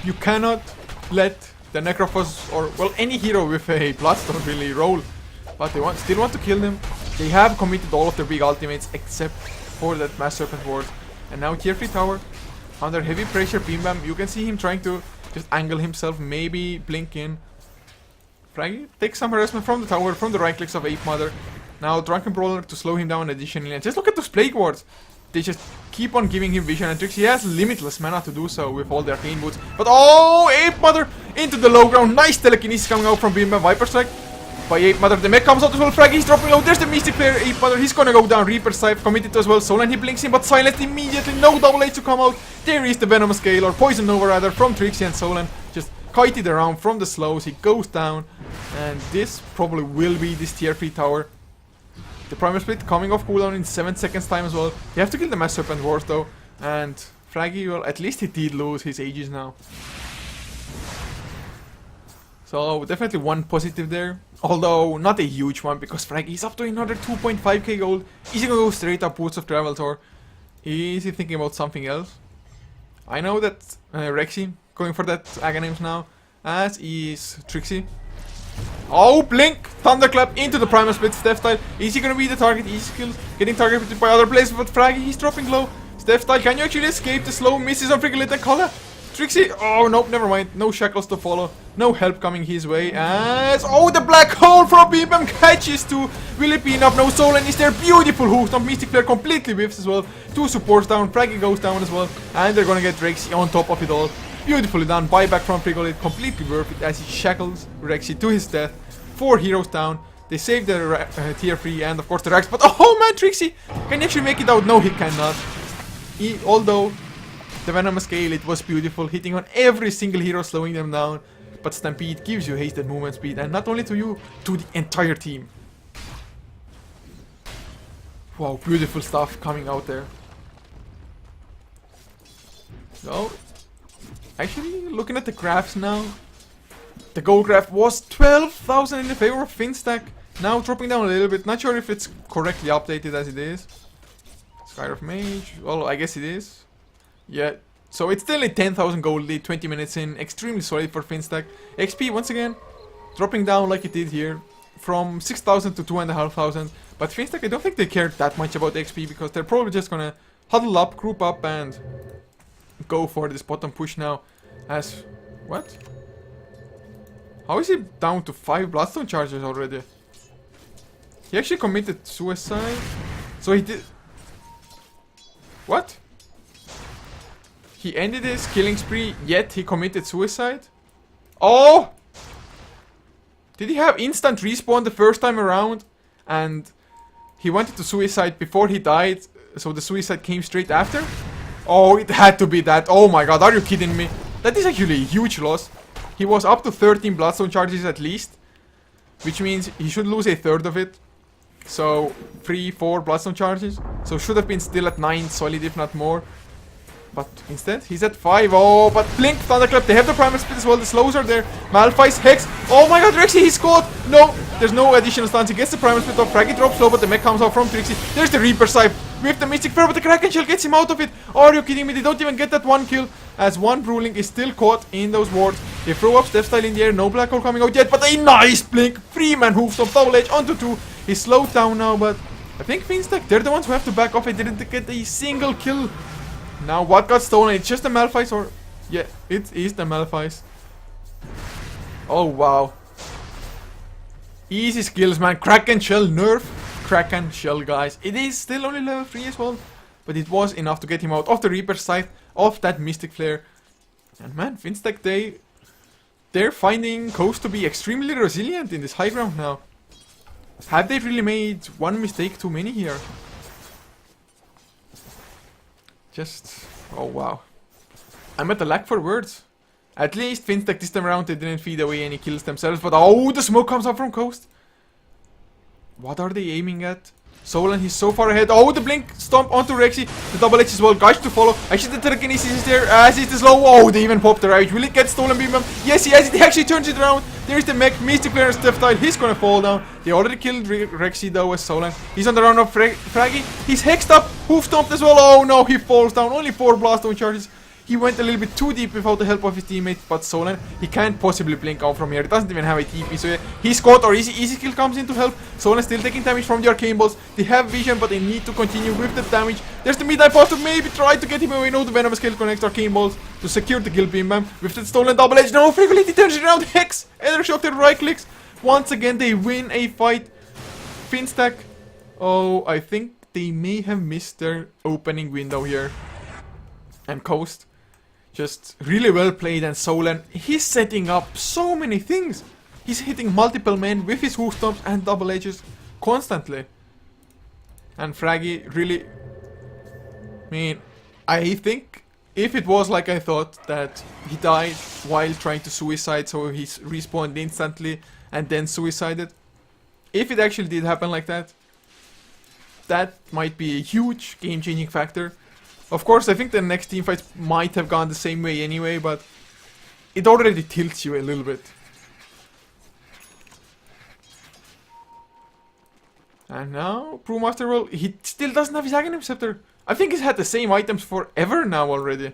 You cannot let the Necrophos, or, well, any hero with a Bloodstone really roll. But they still want to kill them. They have committed all of their big ultimates except for that Mass Serpent Ward. And now tier 3 tower, under heavy pressure, Bim Bam. You can see him trying to just angle himself, maybe blink in. Fraggy takes some harassment from the tower, from the right clicks of Ape Mother. Now Drunken Brawler to slow him down additionally. And just look at those Plague Wards. They just keep on giving him vision and tricks. He has limitless mana to do so with all their Arcane Boots. But oh, Ape Mother into the low ground. Nice telekinesis coming out from Bim Bam. Viper Strike by Ape Mother. The mech comes out as well. Fraggy, he's dropping low. There's the Mystic Flare. Ape Mother, he's gonna go down. Reaper Scythe committed to as well. Soul, and he blinks him, but silenced immediately. No double H to come out. There is the Venomous Scale, or Poison Nova rather, from Trixie and Solan. Just kited around from the slows. He goes down. And this probably will be this tier 3 tower. The Primal Split coming off cooldown in 7 seconds time as well. You have to kill the Mass Serpent Wars though. And Fraggy, well, at least he did lose his Aegis now. So definitely one positive there. Although not a huge one, because Fraggy is up to another 2.5k gold. Is he gonna go straight up Woods of Travels, or is he thinking about something else? I know that Rexy going for that Aghanims now, as is Trixie. Oh, Blink! Thunderclap into the Primal Split, Steph style. Is he gonna be the target? Easy Skill getting targeted by other players, but Fraggy, he's dropping low. Steph style, can you actually escape the slow? Misses on Frigolite and Collar. Trixie, oh nope, never mind. No shackles to follow. No help coming his way. As oh, the Black Hole from Bim Bam catches to. Will it be enough? No, Soul, and is there beautiful hoof. Not Mystic Flare completely whiffs as well. 2 supports down. Fraggy goes down as well. And they're gonna get Rexy on top of it all. Beautifully done. Buyback from Frigolite. Completely worth it as he shackles Rexy to his death. 4 heroes down. They save the tier 3 and of course the Rax. But oh man, Trixie! Can he actually make it out? No, he cannot. Although the Venomous Scale, it was beautiful. Hitting on every single hero, slowing them down. But Stampede gives you hasted movement speed. And not only to you, to the entire team. Wow, beautiful stuff coming out there. So, actually, looking at the graphs now, the gold graph was 12,000 in the favor of Finstack. Now dropping down a little bit. Not sure if it's correctly updated as it is. Sky of Mage. Well, I guess it is. Yeah. So it's still a 10,000 gold lead, 20 minutes in. Extremely solid for Finstack. XP, once again, dropping down like it did here. From 6,000 to 2,500. But Finstack, I don't think they care that much about XP. Because they're probably just gonna huddle up, group up, and go for this bottom push now. As... What? How is he down to 5 Bloodstone charges already? He actually committed suicide. So he did... What? He ended his killing spree, yet he committed suicide? Oh! Did he have instant respawn the first time around? And he wanted to suicide before he died, so the suicide came straight after? Oh, it had to be that. Oh my god, are you kidding me? That is actually a huge loss. He was up to 13 Bloodstone charges at least. Which means he should lose a third of it. So, 3-4 Bloodstone charges. So should have been still at 9 solid if not more. But instead, he's at 5. Oh, but Blink, Thunderclap, they have the Primal Split as well. The slows are there. Malphite's Hex. Oh my god, Rexy, he's caught. No, there's no additional stuns. He gets the Primal Split off. Fraggy drops low, but the mech comes out from Trixie. There's the Reaper Scythe with the Mystic Flare, but the Kraken Shell gets him out of it. Are you kidding me? They don't even get that one kill. As one Bruling is still caught in those wards. They throw up Step Style in the air. No Black Hole coming out yet, but a nice Blink. 3-man Hoofstomp, double edge onto 2. He's slowed down now, but I think Finstack, they're the ones who have to back off. They didn't get a single kill. Now, what got stolen? It's just the Malphite, or... Yeah, it is the Malphite. Oh, wow. Easy skills, man. Kraken Shell, nerf Kraken Shell, guys. It is still only level 3 as well. But it was enough to get him out of the Reaper Scythe, of that Mystic Flare. And man, Finstack, they're finding Coast to be extremely resilient in this high ground now. Have they really made one mistake too many here? Just... oh wow. I'm at a lack for words. At least Finstack this time around they didn't feed away any kills themselves. But oh, the smoke comes up from Coast. What are they aiming at? Solan, he's so far ahead. Oh, the Blink stomp onto Rexy. The double H as well. Guys to follow. Actually, the telekinesis is there. As is the slow. Oh, they even popped the Ravage. Will it get stolen beam bomb? Yes, he has it. He actually turns it around. There's the mech. Mystic Flare and Step Style. He's gonna fall down. They already killed Rexy though as Solan. He's on the run of Fraggy. He's hexed up. Hoof stomped as well. Oh no, he falls down. Only 4 Blaststone charges. He went a little bit too deep without the help of his teammate, but Solan, he can't possibly blink out from here. He doesn't even have a TP, so he's caught, or easy kill comes in to help. Solan still taking damage from the arcane balls. They have vision, but they need to continue with the damage. There's the mid-eye pass to maybe try to get him away. No, the Venomous Scale connects arcane balls to secure the kill beam bam. With the stolen double edge, no, Frigolity turns it around. Hex, Ether Shock, the right clicks. Once again, they win a fight. Finstack, oh, I think they may have missed their opening window here. And Coast, just really well played, and Solan, he's setting up so many things. He's hitting multiple men with his hoof stomps and double edges constantly. And Fraggy really... I mean, I think if it was like I thought, that he died while trying to suicide, so he respawned instantly and then suicided. If it actually did happen like that, that might be a huge game-changing factor. Of course, I think the next teamfights might have gone the same way anyway, but it already tilts you a little bit. And now, Brewmaster, well, he still doesn't have his Aghanim Scepter. I think he's had the same items forever now already.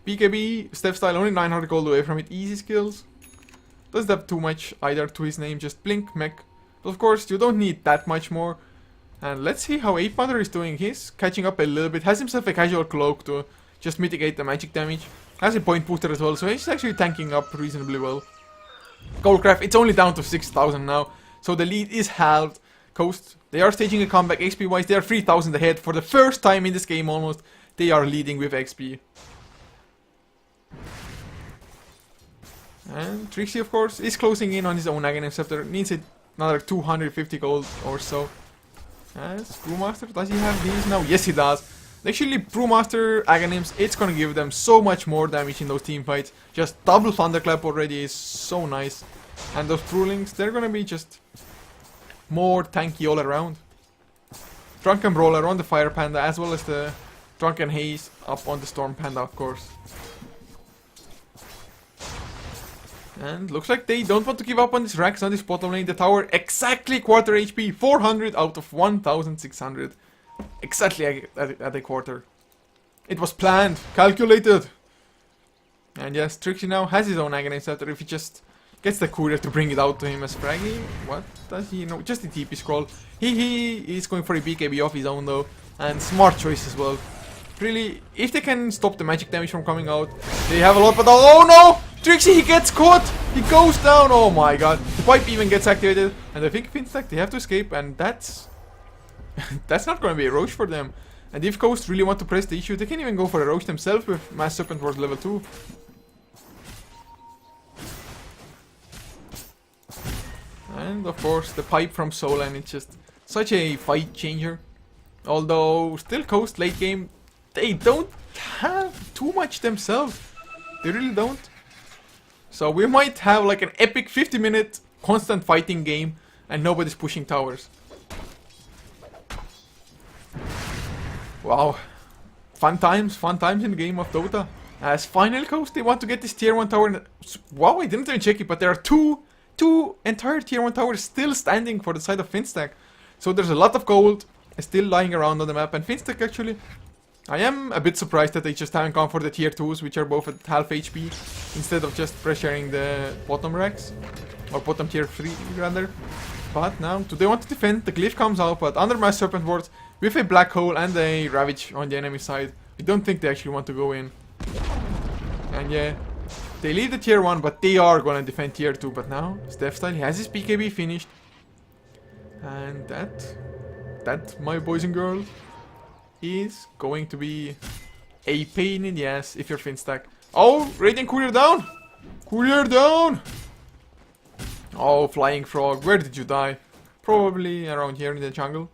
BKB, Step Style, only 900 gold away from it. Easy skills. Doesn't have too much either to his name, just Blink, Mech. But of course, you don't need that much more. And let's see how Ape Mother is doing. He's catching up a little bit. Has himself a casual cloak to just mitigate the magic damage. Has a point booster as well, so he's actually tanking up reasonably well. Goldcraft, it's only down to 6,000 now. So the lead is halved. Coast, they are staging a comeback. XP wise, they are 3,000 ahead. For the first time in this game almost, they are leading with XP. And Trixie, of course, is closing in on his own Aghanim Scepter. Needs another 250 gold or so. As Brewmaster, does he have these now? Yes, he does. Actually, Brewmaster Aghanims, it's gonna give them so much more damage in those team fights. Just double Thunderclap already is so nice. And those Brewlings, they're gonna be just more tanky all around. Drunken Brawler on the Fire Panda, as well as the Drunken Haze up on the Storm Panda, of course. And looks like they don't want to give up on this Rax on this bottom lane. The tower exactly quarter HP, 400 out of 1600. Exactly at a quarter. It was planned, calculated. And yes, Trixie now has his own Aghanim Scepter if he just gets the courier to bring it out to him as Fraggy. What does he know? Just a TP scroll. He is going for a BKB off his own though. And smart choice as well. Really, if they can stop the magic damage from coming out, they have a lot, but oh no! Trixie, he gets caught! He goes down! Oh my god. The pipe even gets activated. And I think Finstack, they have to escape, and that's... that's not going to be a Roche for them. And if Coast really want to press the issue, they can even go for a Roche themselves with Mass Serpent Ward level 2. And of course, the pipe from Solan, it's just such a fight changer. Although, still Coast late game, they don't have too much themselves. They really don't. So we might have like an epic 50-minute constant fighting game and nobody's pushing towers. Wow. Fun times in the game of Dota. As final Coast, they want to get this tier 1 tower. Wow, I didn't even check it, but there are two entire tier 1 towers still standing for the side of Finstack. So there's a lot of gold still lying around on the map, and Finstack actually, I am a bit surprised that they just haven't gone for the tier 2s, which are both at half HP, instead of just pressuring the bottom racks, or bottom tier 3 rather. But now, do they want to defend? The Glyph comes out, but under Mass Serpent Ward, with a Black Hole and a Ravage on the enemy side, I don't think they actually want to go in. And yeah, they leave the tier 1, but they are gonna defend tier 2. But now, Stephstyle, he has his BKB finished. And that, my boys and girls, is going to be a pain in the ass if you're Finstack. Oh, Radiant Courier down! Courier down! Oh, Flying Frog, where did you die? Probably around here in the jungle.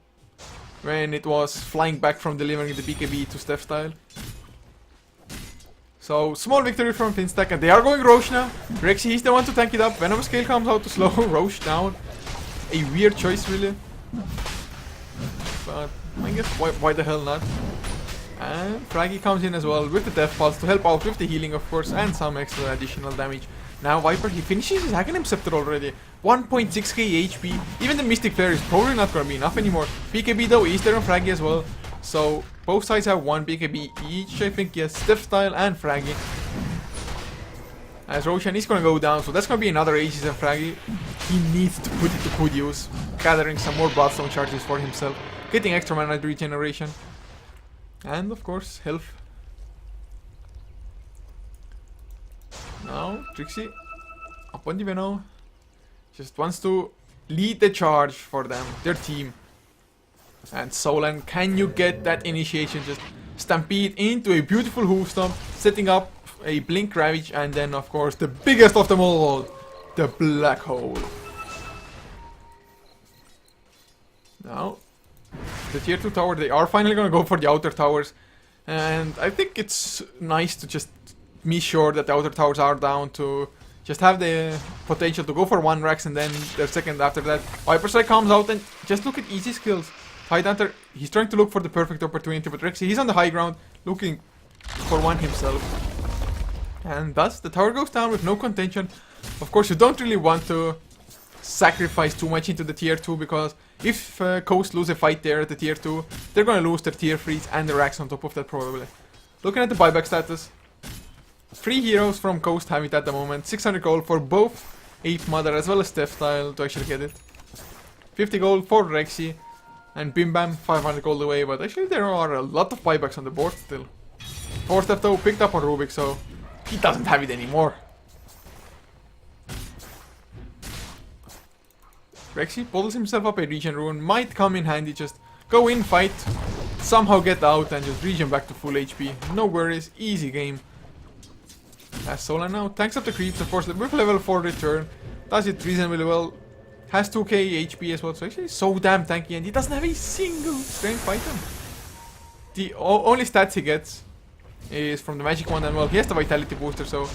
When it was flying back from delivering the BKB to Stephstyle. So, small victory from Finstack, and they are going Roche now. Rexy, he's the one to tank it up. Venom Scale comes out to slow Roche down. A weird choice, really. But I guess why the hell not? And Fraggy comes in as well with the Death Pulse to help out with the healing, of course, and some extra additional damage. Now Viper, he finishes his Aghanim Scepter already. 1.6k HP. Even the Mystic Flare is probably not going to be enough anymore. BKB though is there on Fraggy as well. So both sides have one BKB each, I think. Yes, Stephstyle and Fraggy. As Roshan is going to go down, so that's going to be another Aegis and Fraggy. He needs to put it to good use, gathering some more Bloodstone charges for himself, getting extra mana regeneration, and of course health. Now Trixie up on the Venom, just wants to lead the charge for them, their team. And Solan, can you get that initiation? Just stampede into a beautiful hoof stomp, setting up a Blink Ravage, and then of course the biggest of them all, the Black Hole. Now, the tier 2 tower, they are finally gonna go for the outer towers. And I think it's nice to just be sure that the outer towers are down to just have the potential to go for one Rax and then the second after that. Viper Strike comes out and just look at easy skills. Tidehunter, he's trying to look for the perfect opportunity, but Rexy, he's on the high ground looking for one himself. And thus, the tower goes down with no contention. Of course, you don't really want to sacrifice too much into the tier 2, because if Coast lose a fight there at the tier 2, they're gonna lose their tier 3s and the Rax on top of that probably. Looking at the buyback status, 3 heroes from Coast have it at the moment. 600 gold for both Ape Mother as well as Stephstyle to actually get it. 50 gold for Rexy. And Bim Bam, 500 gold away, but actually there are a lot of buybacks on the board still. 4 step though picked up on Rubik, so he doesn't have it anymore. Rexy bottles himself up a regen rune, might come in handy, just go in, fight, somehow get out and just regen back to full HP. No worries, easy game. As Solan now tanks up the creeps, of course, with level 4 return, does it reasonably well. Has 2k HP as well, so actually so damn tanky, and he doesn't have a single strength item. The only stats he gets is from the magic wand, and well, he has the vitality booster, so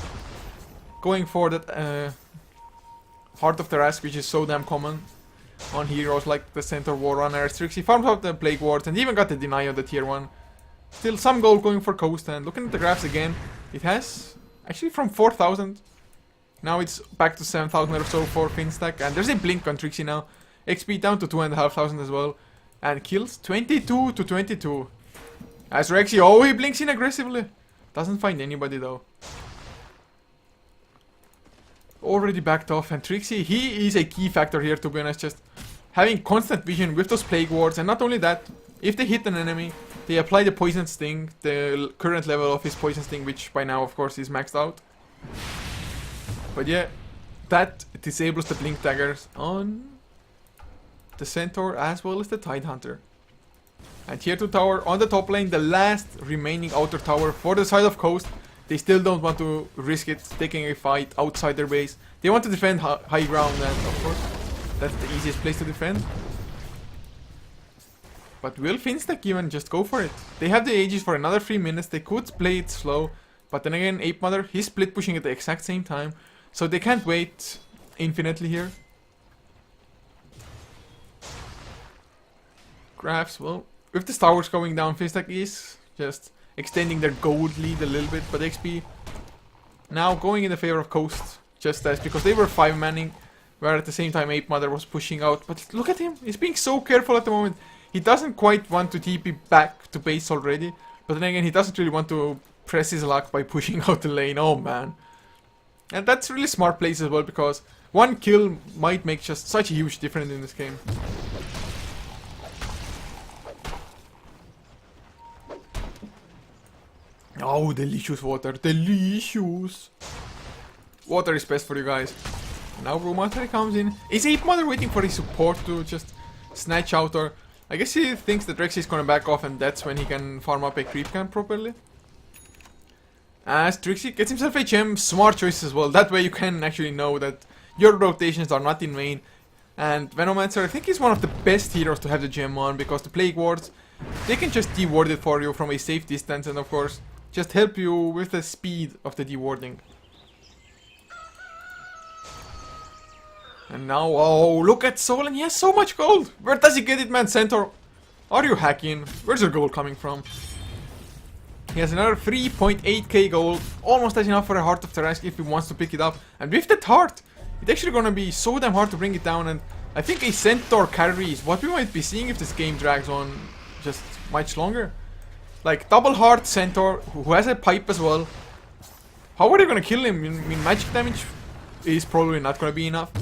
going for that Heart of the Rask, which is so damn common. on heroes like the Centaur Warrunner. Trixie farms out the Plague Wards and even got the deny on the tier 1. Still some gold going for Coast, and looking at the graphs again, it has actually from 4,000. Now it's back to 7,000 or so for Finstack, and there's a blink on Trixie now. XP down to 2,500 as well, and kills 22 to 22. As Rexy, oh, he blinks in aggressively. Doesn't find anybody though. Already backed off, and Trixie, he is a key factor here, to be honest. Just having constant vision with those Plague Wards, and not only that, if they hit an enemy, they apply the Poison Sting, the current level of his Poison Sting, which by now of course is maxed out. But yeah, that disables the Blink Daggers on the Centaur as well as the Tidehunter. And tier 2 tower on the top lane, the last remaining outer tower for the side of Coast. They still don't want to risk it taking a fight outside their base. They want to defend high ground, and of course that's the easiest place to defend. But will Finstack even just go for it? They have the Aegis for another 3 minutes. They could play it slow, but then again, Ape Mother, he's split pushing at the exact same time, so they can't wait infinitely here. Graphs, well, with the towers going down, Finstack is just extending their gold lead a little bit, but XP now going in the favor of Coast, just as because they were 5-manning, where at the same time Ape Mother was pushing out. But look at him, he's being so careful at the moment. He doesn't quite want to TP back to base already, but then again, he doesn't really want to press his luck by pushing out the lane. Oh man. And that's really smart plays as well, because one kill might make just such a huge difference in this game. Oh, delicious water, delicious. Water is best for you guys. Now Romanian comes in. Is Ape Mother waiting for his support to just snatch out, or I guess he thinks that Rexy is gonna back off, and that's when he can farm up a creep camp properly. As Trixie gets himself a gem, smart choice as well. That way you can actually know that your rotations are not in vain. And Venomancer, I think he's one of the best heroes to have the gem on, because the Plague Wards, they can just deward it for you from a safe distance, and of course just help you with the speed of the dewarding. And now, oh, look at Solan, he has so much gold! Where does he get it, man? Centaur, are you hacking? Where's your gold coming from? He has another 3.8k gold, almost as enough for a Heart of Tarrasque if he wants to pick it up. And with that heart, it's actually gonna be so damn hard to bring it down, and I think a Centaur carry is what we might be seeing if this game drags on just much longer. Like, double heart Centaur, who has a pipe as well. How are they gonna kill him? I mean, magic damage is probably not gonna be enough.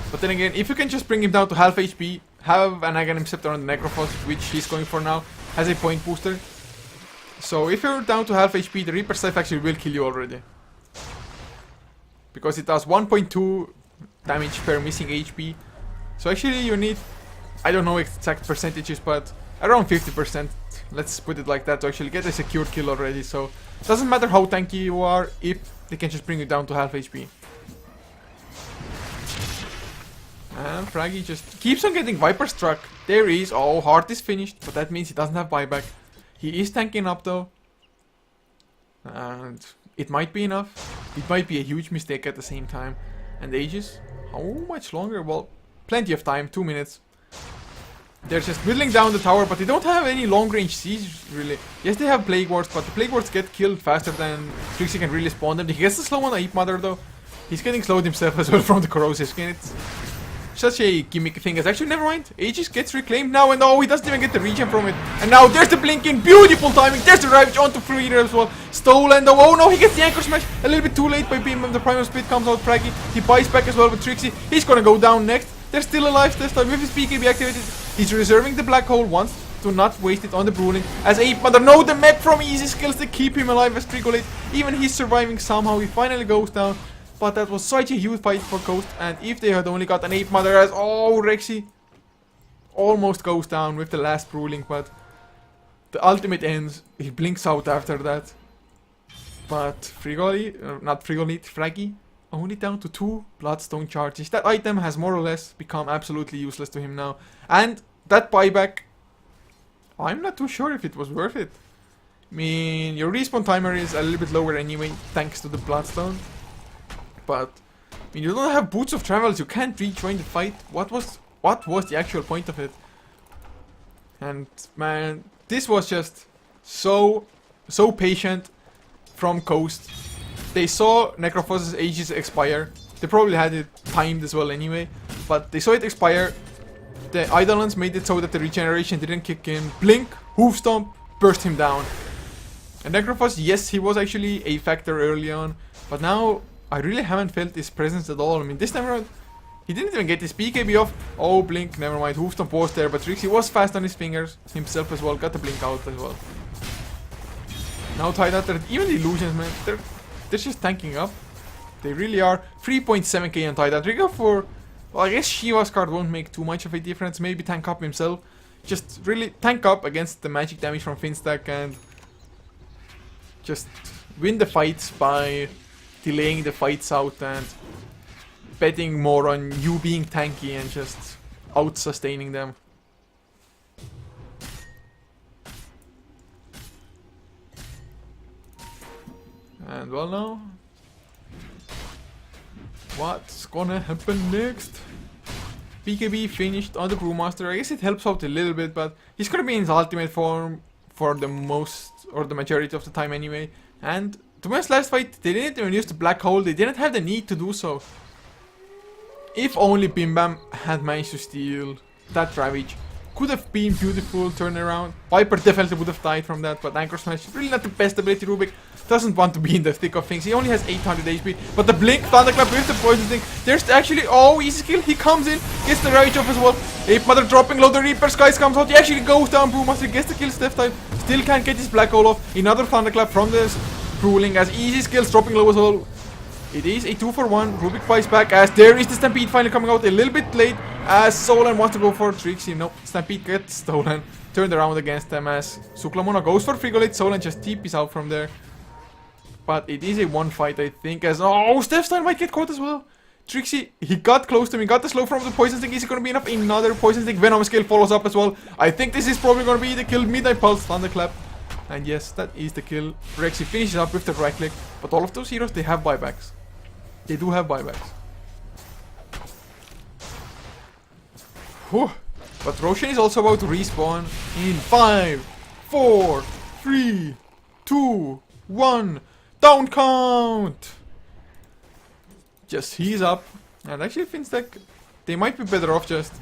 But then again, if you can just bring him down to half HP, have an Aghanim Scepter on the Necrophos, which he's going for now, has a point booster. So if you're down to half HP, the Reaper Scythe actually will kill you already. Because it does 1.2 damage per missing HP. So actually you need, I don't know exact percentages, but around 50%, let's put it like that, to actually get a secured kill already. So it doesn't matter how tanky you are, if they can just bring you down to half HP. And Fraggy just keeps on getting Viper struck. There he is. Oh, heart is finished, but that means he doesn't have buyback. He is tanking up though. And it might be enough. It might be a huge mistake at the same time. And Aegis? How much longer? Well, plenty of time, 2 minutes. They're just whittling down the tower, but they don't have any long range siege really. Yes, they have Plague Wards, but the Plague Wards get killed faster than Trixie can really spawn them. He gets the slow on Ape Mother though. He's getting slowed himself as well from the corrosive skin. It's such a gimmick thing. As actually, never mind. Aegis gets reclaimed now, and oh, he doesn't even get the regen from it. And now there's the blinking, beautiful timing. There's the Ravage onto Freeder as well. Stolen though. Oh no, he gets the Anchor Smash a little bit too late by Beam. The Primal Split comes out. Fraggy, he buys back as well with Trixie. He's gonna go down next. They're still alive this time with his BKB activated. He's reserving the Black Hole once to not waste it on the Bruling. As Ape Mother, no, the mech from easy skills to keep him alive as Trigolate. Even he's surviving somehow. He finally goes down. But that was such a huge fight for Coast, and if they had only got an Ape Mother, as oh, Rexy almost goes down with the last Bruling, but the ultimate ends. He blinks out after that. But Fraggy, only down to 2 Bloodstone charges. That item has more or less become absolutely useless to him now. And that buyback, I'm not too sure if it was worth it. I mean, your respawn timer is a little bit lower anyway, thanks to the Bloodstone. But, I mean, you don't have Boots of Travels, you can't rejoin the fight. What was what was the actual point of it? And man, this was just so patient from Coast. They saw Necrophos's ages expire. They probably had it timed as well anyway, but they saw it expire. The Eidolons made it so that the regeneration didn't kick in. Blink, Hoof Stomp, burst him down. And Necrophos, yes, he was actually a factor early on, but now I really haven't felt his presence at all. I mean, this time around, he didn't even get his BKB off. Oh, Blink, never mind. Hoof Stomp was there, but Trixie was fast on his fingers himself as well. Got the Blink out as well. Now Tidehunter, even the illusions, man, they're just tanking up. They really are. 3.7k on Tidehunter. For, well, I guess Shiva's card won't make too much of a difference. Maybe tank up himself. Just really tank up against the magic damage from Finstack and just win the fights by delaying the fights out and betting more on you being tanky and just out-sustaining them. And well now, what's gonna happen next? BKB finished on the Brewmaster. I guess it helps out a little bit, but he's gonna be in his ultimate form for the most or the majority of the time anyway. And to be honest, last fight they didn't even use the black hole. They didn't have the need to do so. If only Bim Bam had managed to steal that Ravage, could have been beautiful turnaround. Viper definitely would have died from that, but Anchor Smash really not the best ability. Rubik doesn't want to be in the thick of things. He only has 800 HP, but the Blink, Thunderclap with the poison thing. There's actually, oh, easy skill. He comes in, gets the Ravage off as well. Ape Mother dropping low, the Reaper Skies comes out. He actually goes down. Brewmaster gets the kill, Steph time. Still can't get his Black Hole off. Another Thunderclap from this Ruling as easy skills dropping low as well. It is a 2-for-1. Rubik fights back as there is the Stampede finally coming out a little bit late as Solan wants to go for Trixie. Nope, Stampede gets stolen. Turned around against them as Suklamona goes for Frigolite. Solan just TPs out from there. But it is a one fight, I think, as oh, Stephstein might get caught as well. Trixie, he got close to him. He got the slow from the Poison Stick. Is it going to be enough? Another Poison Stick. Venom Scale follows up as well. I think this is probably going to be the kill. Midnight Pulse, Thunderclap. And yes, that is the kill. Rexy finishes up with the right click. But all of those heroes, they have buybacks. They do have buybacks. Whew. But Roshan is also about to respawn in 5, 4, 3, 2, 1. Down count! Just he's up. And actually Finstack, they might be better off just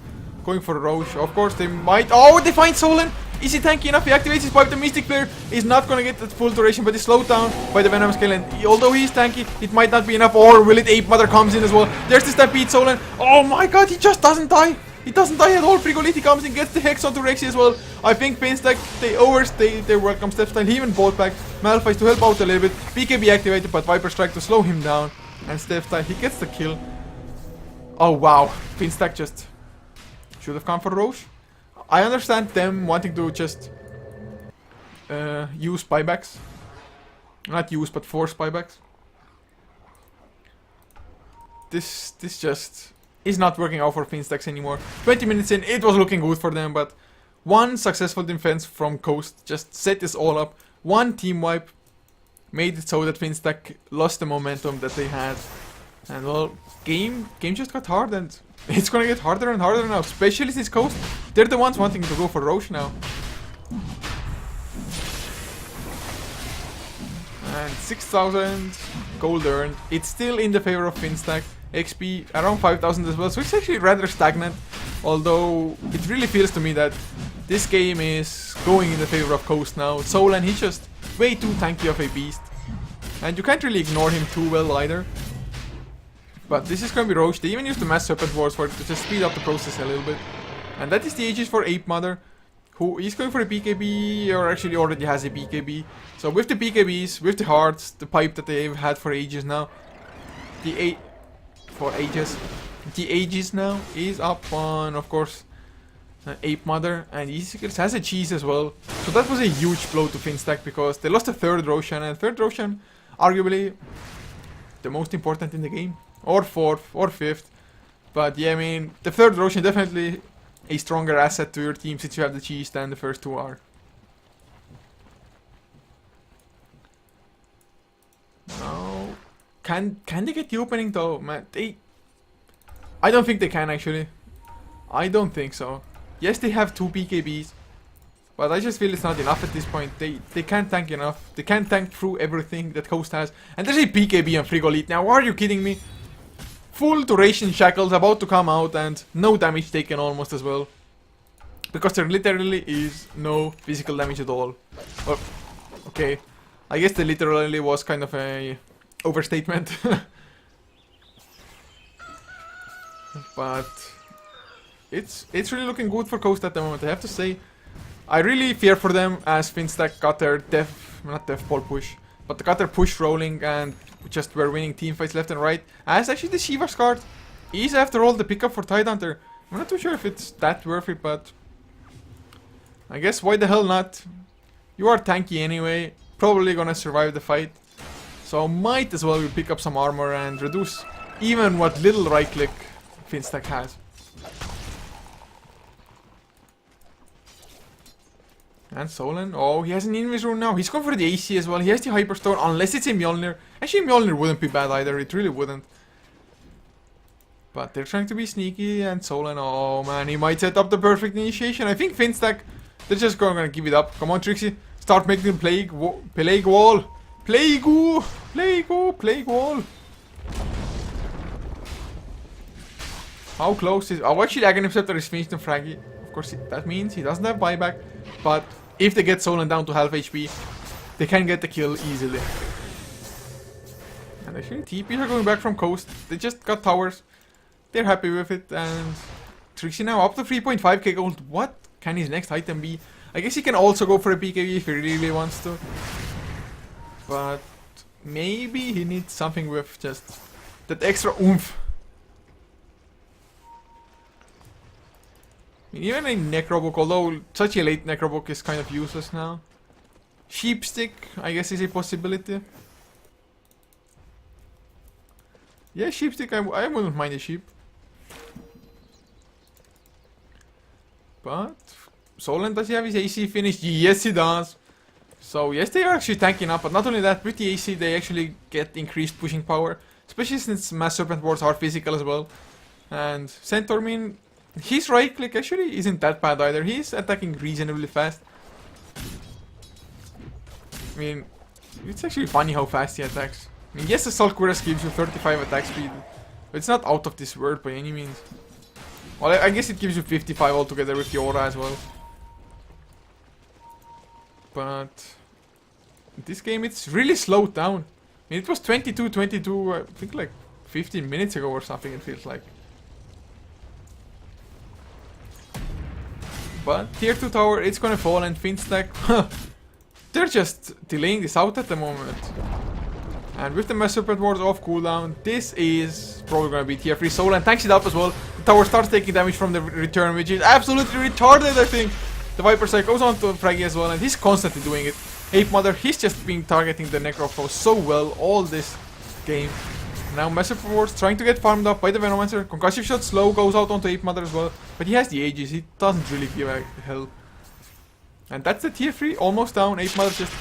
going for Roche. Of course they might. Oh, they find Solan! Is he tanky enough? He activates his pipe. The Mystic Player is not gonna get that full duration, but he's slowed down by the Venom Scale. And although he's tanky, it might not be enough. Or will it? Ape Mother comes in as well. There's the Stampede Solan. Oh my god, he just doesn't die. He doesn't die at all. Frigoliti comes in, gets the Hex onto Rexy as well. I think Finstack, they overstayed their welcome. Stepstyle, he even bought back Malphite to help out a little bit. BKB activated, but Viper Strike to slow him down. And Stepstyle, he gets the kill. Oh wow, Finstack just should have come for Roche. I understand them wanting to just use buybacks. Not use, but force buybacks. This just is not working out for Finstacks anymore. 20 minutes in, it was looking good for them, but one successful defense from Coast just set this all up. One team wipe made it so that Finstack lost the momentum that they had. And well, game just got hard, and it's gonna get harder and harder now, especially since Coast, they're the ones wanting to go for Roche now. And 6,000 gold earned. It's still in the favor of Finstack. XP around 5,000 as well, so it's actually rather stagnant. Although it really feels to me that this game is going in the favor of Coast now. Solan, he's just way too tanky of a beast. And you can't really ignore him too well either. But this is gonna be Roche. They even used the Mass Serpent Wars for it to just speed up the process a little bit. And that is the Aegis for Ape Mother, who is going for a BKB, or actually already has a BKB. So with the BKBs, with the hearts, the pipe that they've had for ages now, the Aegis now is up on, of course, Ape Mother, and Easy Skills has a cheese as well. So that was a huge blow to Finstack because they lost a third Roshan, and third Roshan, arguably the most important in the game. Or fourth, or fifth. But yeah, I mean, the third Roshan definitely a stronger asset to your team since you have the cheese than the first two are. Now, can they get the opening though? Man, I don't think they can actually. I don't think so. Yes, they have 2 BKBs, but I just feel it's not enough at this point. They can't tank enough. They can't tank through everything that Coast has. And there's a BKB on Frigolite. Now, are you kidding me? Full duration shackles about to come out and no damage taken almost as well. Because there literally is no physical damage at all. Well, okay. I guess the literally was kind of a overstatement. But it's really looking good for Coast at the moment, I have to say. I really fear for them as Finstack got their not death ball push, but they got their push rolling and just were winning team fights left and right. As actually the Shiva's card is after all the pickup for Tidehunter. I'm not too sure if it's that worth it, but I guess why the hell not? You are tanky anyway, probably gonna survive the fight. So might as well pick up some armor and reduce even what little right click Finstack has. And Solen, oh, he has an Invis rune now. He's going for the AC as well. He has the Hyperstone, unless it's a Mjolnir. Actually, Mjolnir wouldn't be bad either. It really wouldn't. But they're trying to be sneaky, and Solen, oh man, he might set up the perfect initiation. I think Finstack, they're just gonna give it up. Come on, Trixie. Start making the plague wall. Plague wall. How close is... Oh, actually, Aghanim Scepter is finished in Fraggy. Of course, that means he doesn't have buyback. But if they get Solen down to half HP, they can get the kill easily. And actually, TPs are going back from Coast. They just got towers. They're happy with it. And Trixie now up to 3.5k gold. What can his next item be? I guess he can also go for a BKB if he really wants to. But maybe he needs something with just that extra oomph. Even a Necrobook, although such a late Necrobook is kind of useless now. Sheepstick, I guess, is a possibility. Yeah, Sheepstick, I wouldn't mind a sheep. But Solen, does he have his AC finished? Yes, he does. So yes, they are actually tanking up, but not only that, with the AC they actually get increased pushing power. Especially since Mass Serpent Wards are physical as well. And Centaur, his right click actually isn't that bad either. He's attacking reasonably fast. I mean, it's actually funny how fast he attacks. I mean, yes, the Sulcuerus gives you 35 attack speed, but it's not out of this world by any means. Well, I guess it gives you 55 altogether with the aura as well. But in this game, it's really slowed down. I mean, it was 22-22, I think like 15 minutes ago or something, it feels like. But tier 2 tower, it's gonna fall, and Finstack, they're just delaying this out at the moment. And with the Mass Serpent Wards off cooldown, this is probably gonna be tier 3 Soul, and tanks it up as well. The tower starts taking damage from the return, which is absolutely retarded, I think. The Viper Side goes on to Fraggy as well, and he's constantly doing it. Ape Mother, he's just been targeting the Necrophos so well all this game. Now Mass Serpent Wards trying to get farmed up by the Venomancer. Concussive Shot slow goes out onto Ape Mother as well. But he has the Aegis, he doesn't really give a hell. And that's the tier 3, almost down. Ape Mother just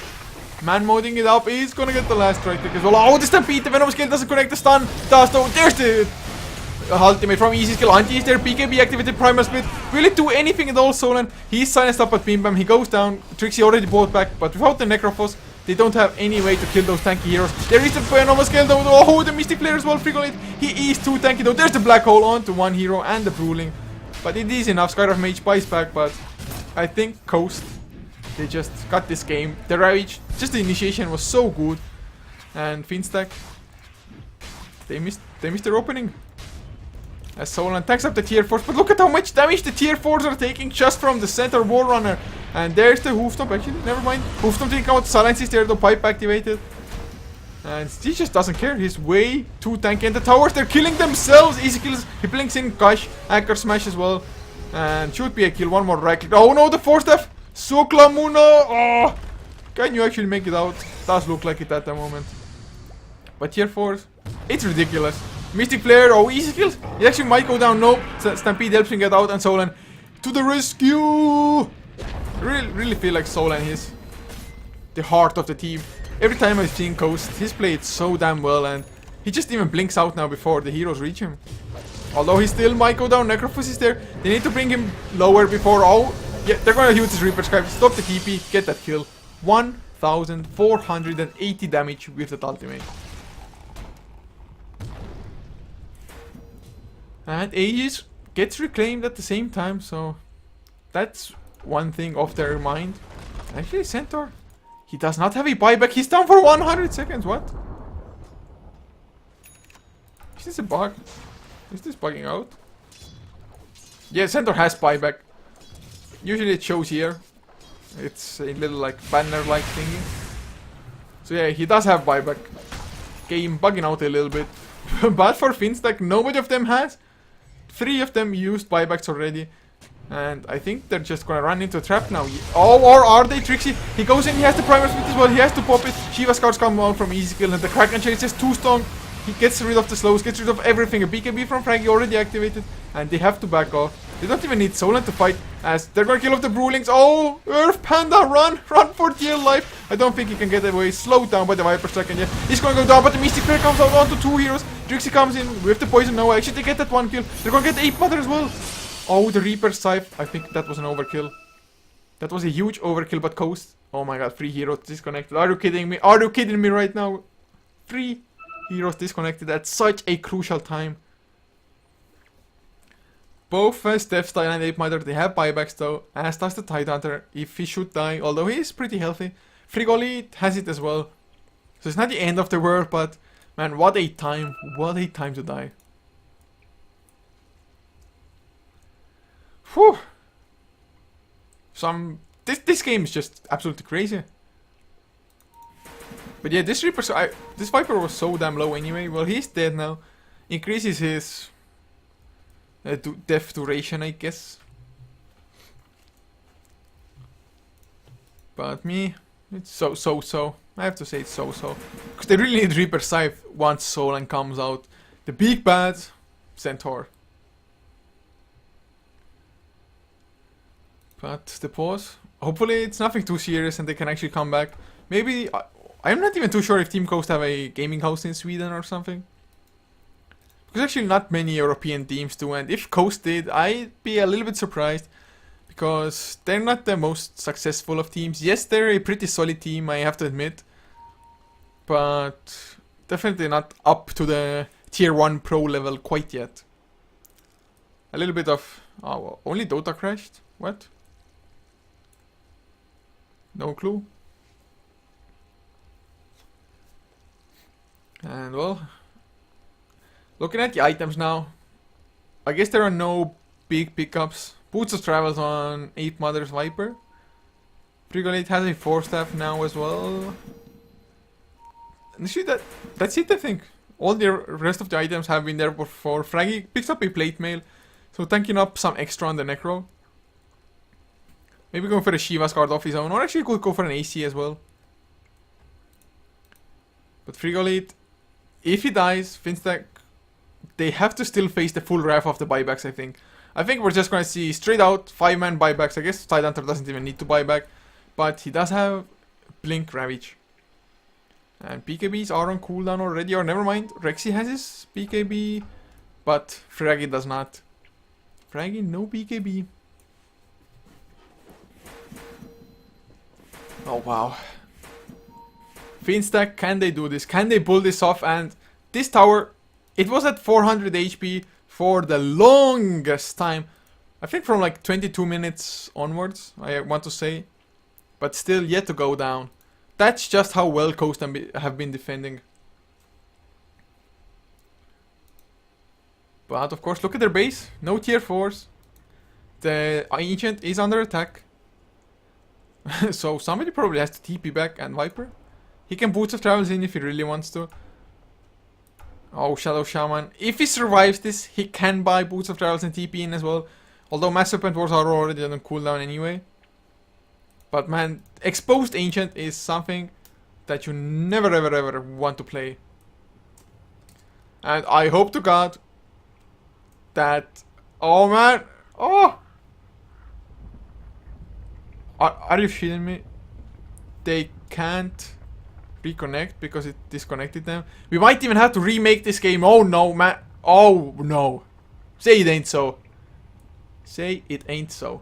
man-moding it up. He's gonna get the last right click as well. Oh, the Stampede, the Venom skill doesn't connect the stun. Does though, there's the ultimate from Easy Skill. Anti is there, BKB activated, Primal Split. Will it do anything at all, Solen? He's silenced up at Beam Bam, he goes down. Trixie already bought back, but without the Necrophos, they don't have any way to kill those tanky heroes. There is the Venom skill though. Oh, the Mystic Flare as well, Frigolite. He is too tanky though. There's the Black Hole onto one hero and the Bruling. But it is enough. Skyrive Mage buys back, but I think Coast, they just got this game. The Ravage, just the initiation was so good. And Finstack, they missed their opening. As Solan attacks up the tier 4s, but look at how much damage the tier 4s are taking just from the center War Runner. And there's the Hoofstomp, actually, never mind. Hoofstomp taking out Silence is there, the pipe activated. And he just doesn't care, he's way too tanky. And the towers, they're killing themselves. Easy kills, he blinks in, Gush, Anchor Smash as well. And should be a kill, one more right click. Oh no, the 4-step! Suklamuna! Oh! Can you actually make it out? Does look like it at the moment. But tier 4s, it's ridiculous. Mystic Flare, oh, easy kills. He actually might go down, no. Stampede helps him get out, and Solan to the rescue! Really feel like Solan is the heart of the team. Every time I've seen Coast, he's played so damn well, and he just even blinks out now before the heroes reach him. Although he still might go down. Necrophus is there. They need to bring him lower before. Oh, yeah, they're gonna use this Reaper Scribe. Stop the TP. Get that kill. 1,480 damage with that ultimate. And Aegis gets reclaimed at the same time, so that's one thing off their mind. Actually, Centaur, he does not have a buyback. He's down for 100 seconds. What? Is this a bug? Is this bugging out? Yeah, Centaur has buyback. Usually it shows here. It's a little like banner-like thingy. So yeah, he does have buyback. Game bugging out a little bit. But for Finstack, nobody of them has. 3 of them used buybacks already. And I think they're just gonna run into a trap now. Oh, or are they? Trixie, he goes in, he has the primer speed as well, he has to pop it. Shiva Scouts come out from easy kill, and the Kraken Chain is just too strong. He gets rid of the slows, gets rid of everything. A BKB from Frankie already activated, and they have to back off. They don't even need Solan to fight, as they're gonna kill off the Brewlings. Oh, Earth Panda, run for dear life. I don't think he can get away. Slowed down by the Viper second, yeah. He's gonna go down, but the Mystic Prayer comes out onto 2 heroes. Trixie comes in with the poison. No, actually they get that 1 kill. They're gonna get the Ape Mother as well. Oh, the Reaper Scythe. I think that was an overkill. That was a huge overkill, but Coast. Oh my god, 3 heroes disconnected. Are you kidding me? Are you kidding me right now? 3 heroes disconnected at such a crucial time. Both Deathstyle and Ape Mother, they have buybacks though, as does the Tidehunter if he should die, although he is pretty healthy. Frigolite has it as well. So it's not the end of the world, but man, what a time to die. Whew. This game is just absolutely crazy. But yeah, this Reaper, this Viper was so damn low anyway. Well, he's dead now. Increases his death duration, I guess. But me, it's so. I have to say it's so. Because they really need Reaper Scythe once Solan comes out. The big bad Centaur. But the pause, hopefully it's nothing too serious and they can actually come back. Maybe, I'm not even too sure if Team Coast have a gaming house in Sweden or something. Because actually not many European teams do, and if Coast did, I'd be a little bit surprised. Because they're not the most successful of teams. Yes, they're a pretty solid team, I have to admit. But definitely not up to the tier 1 pro level quite yet. A little bit of, oh, well, only Dota crashed? What? No clue. And well, looking at the items now, I guess there are no big pickups. Boots of Travels on Ape Mother's Viper. Frigolite has a 4-staff now as well. And see, that's it, I think. All the rest of the items have been there before. Fraggy picks up a plate mail, so tanking up some extra on the Necro. Maybe going for a Shiva's card off his own, or actually could go for an AC as well. But Frigolite, if he dies, Finstack, they have to still face the full wrath of the buybacks, I think. I think we're just going to see straight out 5-man buybacks. I guess Tidehunter doesn't even need to buy back, but he does have Blink Ravage. And BKBs are on cooldown already, or never mind, Rexy has his BKB, but Fraggy does not. Fraggy, no BKB. Oh wow. Finstack, can they do this? Can they pull this off? And this tower, it was at 400 HP for the longest time. I think from like 22 minutes onwards, I want to say. But still yet to go down. That's just how well Coast have been defending. But of course, look at their base. No tier 4s. The Ancient is under attack. So somebody probably has to TP back, and Viper. He can Boots of Travels in if he really wants to. Oh, Shadow Shaman. If he survives this, he can buy Boots of Travels and TP in as well. Although Mass Serpent Wars are already on cooldown anyway. But man, Exposed Ancient is something that you never ever want to play. And I hope to God that... Oh man! Oh! Are you shitting me? They can't reconnect because it disconnected them. We might even have to remake this game. Oh no, man. Oh no. Say it ain't so. Say it ain't so.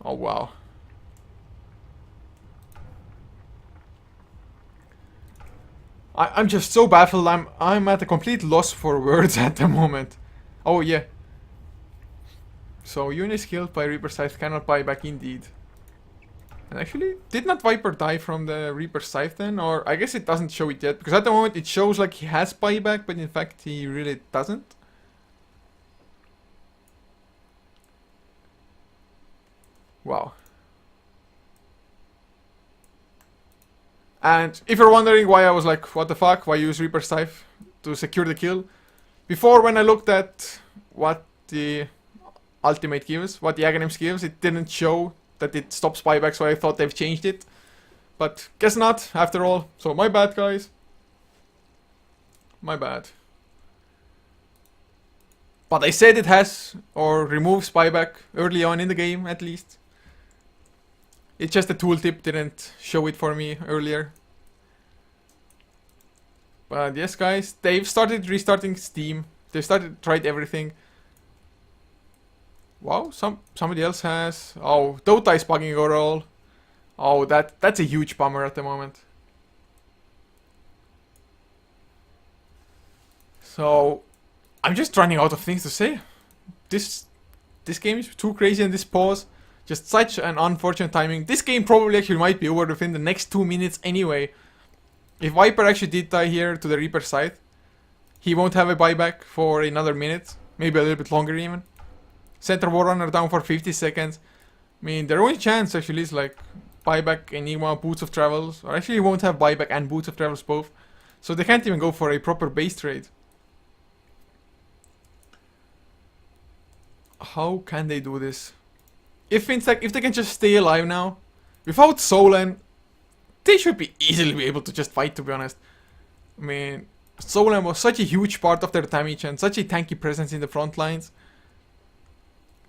Oh wow. I'm just so baffled. I'm at a complete loss for words at the moment. Oh yeah. So units killed by Reaper Scythe cannot buy back indeed. And actually, did not Viper die from the Reaper Scythe then? Or I guess it doesn't show it yet, because at the moment it shows like he has buyback, but in fact he really doesn't. Wow. And if you're wondering why I was like, what the fuck, why use Reaper Scythe to secure the kill? Before, when I looked at what the ultimate gives, what the Aghanims gives, it didn't show that it stops buyback, so I thought they've changed it. But guess not, after all. So my bad, guys. My bad. But I said it has, or removes buyback early on in the game, at least. It's just the tooltip didn't show it for me earlier. But yes, guys, they've started restarting Steam. They've tried everything. Wow, somebody else has. Oh, Dota is bugging overall. Oh, that's a huge bummer at the moment. So I'm just running out of things to say. This game is too crazy, and this pause, just such an unfortunate timing. This game probably actually might be over within the next 2 minutes anyway. If Viper actually did die here to the Reaper Scythe, he won't have a buyback for another minute, maybe a little bit longer even. Center Warrunner down for 50 seconds. I mean, their only chance actually is like buyback, Enigma, Boots of Travels, or actually he won't have buyback and Boots of Travels both. So they can't even go for a proper base trade. How can they do this? If Finstack, if they can just stay alive now, without Solan, they should be easily be able to just fight, to be honest. I mean, Solan was such a huge part of their damage and such a tanky presence in the front lines.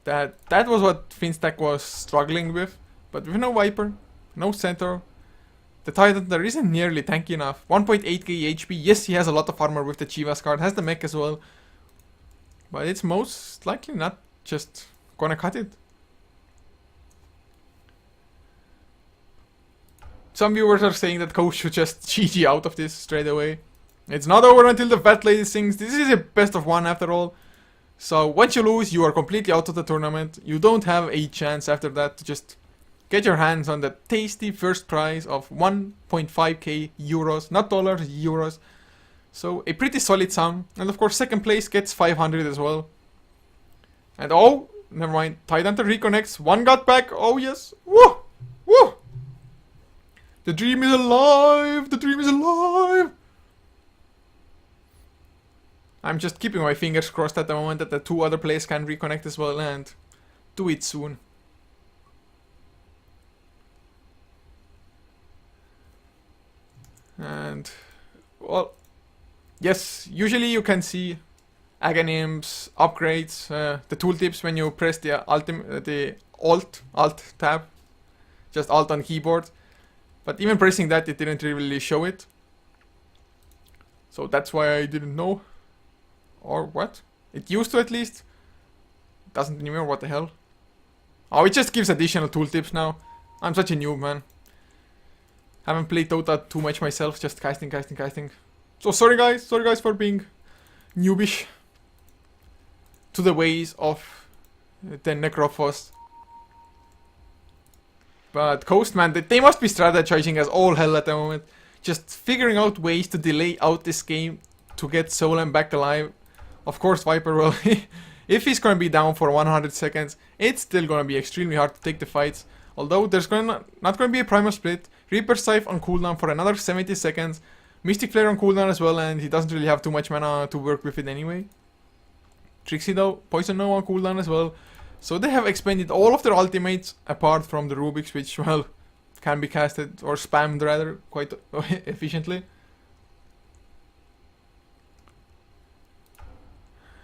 That was what Finstack was struggling with. But with no Viper, no Centaur, the Titan there isn't nearly tanky enough. 1.8k HP, yes he has a lot of armor with the Chivas card, has the mech as well. But it's most likely not just gonna cut it. Some viewers are saying that Coach should just GG out of this straight away. It's not over until the Fat Lady sings. This is a best of one after all. So once you lose, you are completely out of the tournament. You don't have a chance after that to just get your hands on the tasty first prize of 1.5k euros, not dollars, euros. So a pretty solid sum. And of course second place gets 500 as well. And oh, never mind. Tidehunter reconnects. One got back. Oh yes. Woo! Woo! The dream is alive! The dream is alive! I'm just keeping my fingers crossed at the moment that the two other players can reconnect as well and do it soon. And, well, yes, usually you can see Aghanims, upgrades, the tooltips when you press the Alt tab, just Alt on keyboard. But even pressing that, it didn't really show it. So that's why I didn't know. Or what? It used to at least. Doesn't anymore, what the hell? Oh, it just gives additional tooltips now. I'm such a noob, man. Haven't played Dota too much myself, just casting. So sorry guys for being noobish to the ways of the Necrophos. But Coast, man, they must be strategizing as all hell at the moment. Just figuring out ways to delay out this game to get Solan back alive. Of course, Viper will. If he's going to be down for 100 seconds, it's still going to be extremely hard to take the fights. Although there's not going to be a primal split. Reaper Scythe on cooldown for another 70 seconds. Mystic Flare on cooldown as well, and he doesn't really have too much mana to work with it anyway. Trixie though, Poison Nova on cooldown as well. So they have expended all of their ultimates apart from the Rubik's, which, well, can be casted or spammed rather quite efficiently.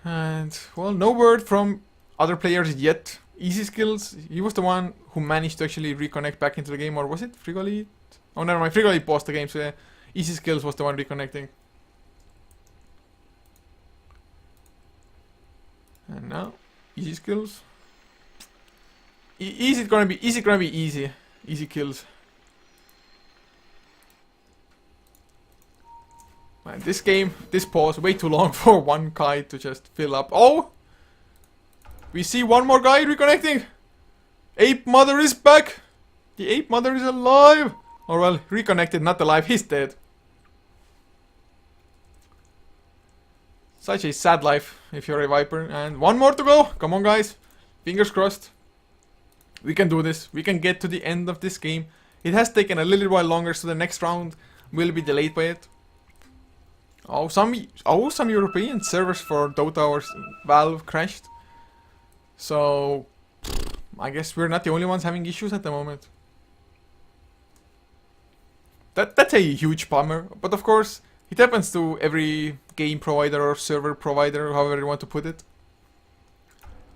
And, well, no word from other players yet. Easy Skills, he was the one who managed to actually reconnect back into the game, or was it Frigolite? Oh, never mind, Frigolite paused the game, so Easy Skills was the one reconnecting. And now, easy skills. Easy gonna be easy. Easy kills. Man, this game, this pause, way too long for one guy to just fill up. Oh! We see one more guy reconnecting! Ape Mother is back! The Ape Mother is alive! Or well, reconnected, not alive, he's dead. Such a sad life if you're a Viper. And one more to go! Come on guys! Fingers crossed. We can do this. We can get to the end of this game. It has taken a little while longer, so the next round will be delayed by it. Oh, some European servers for Dota or Valve crashed. So, I guess we're not the only ones having issues at the moment. That's a huge bummer. But of course, it happens to every game provider or server provider, however you want to put it.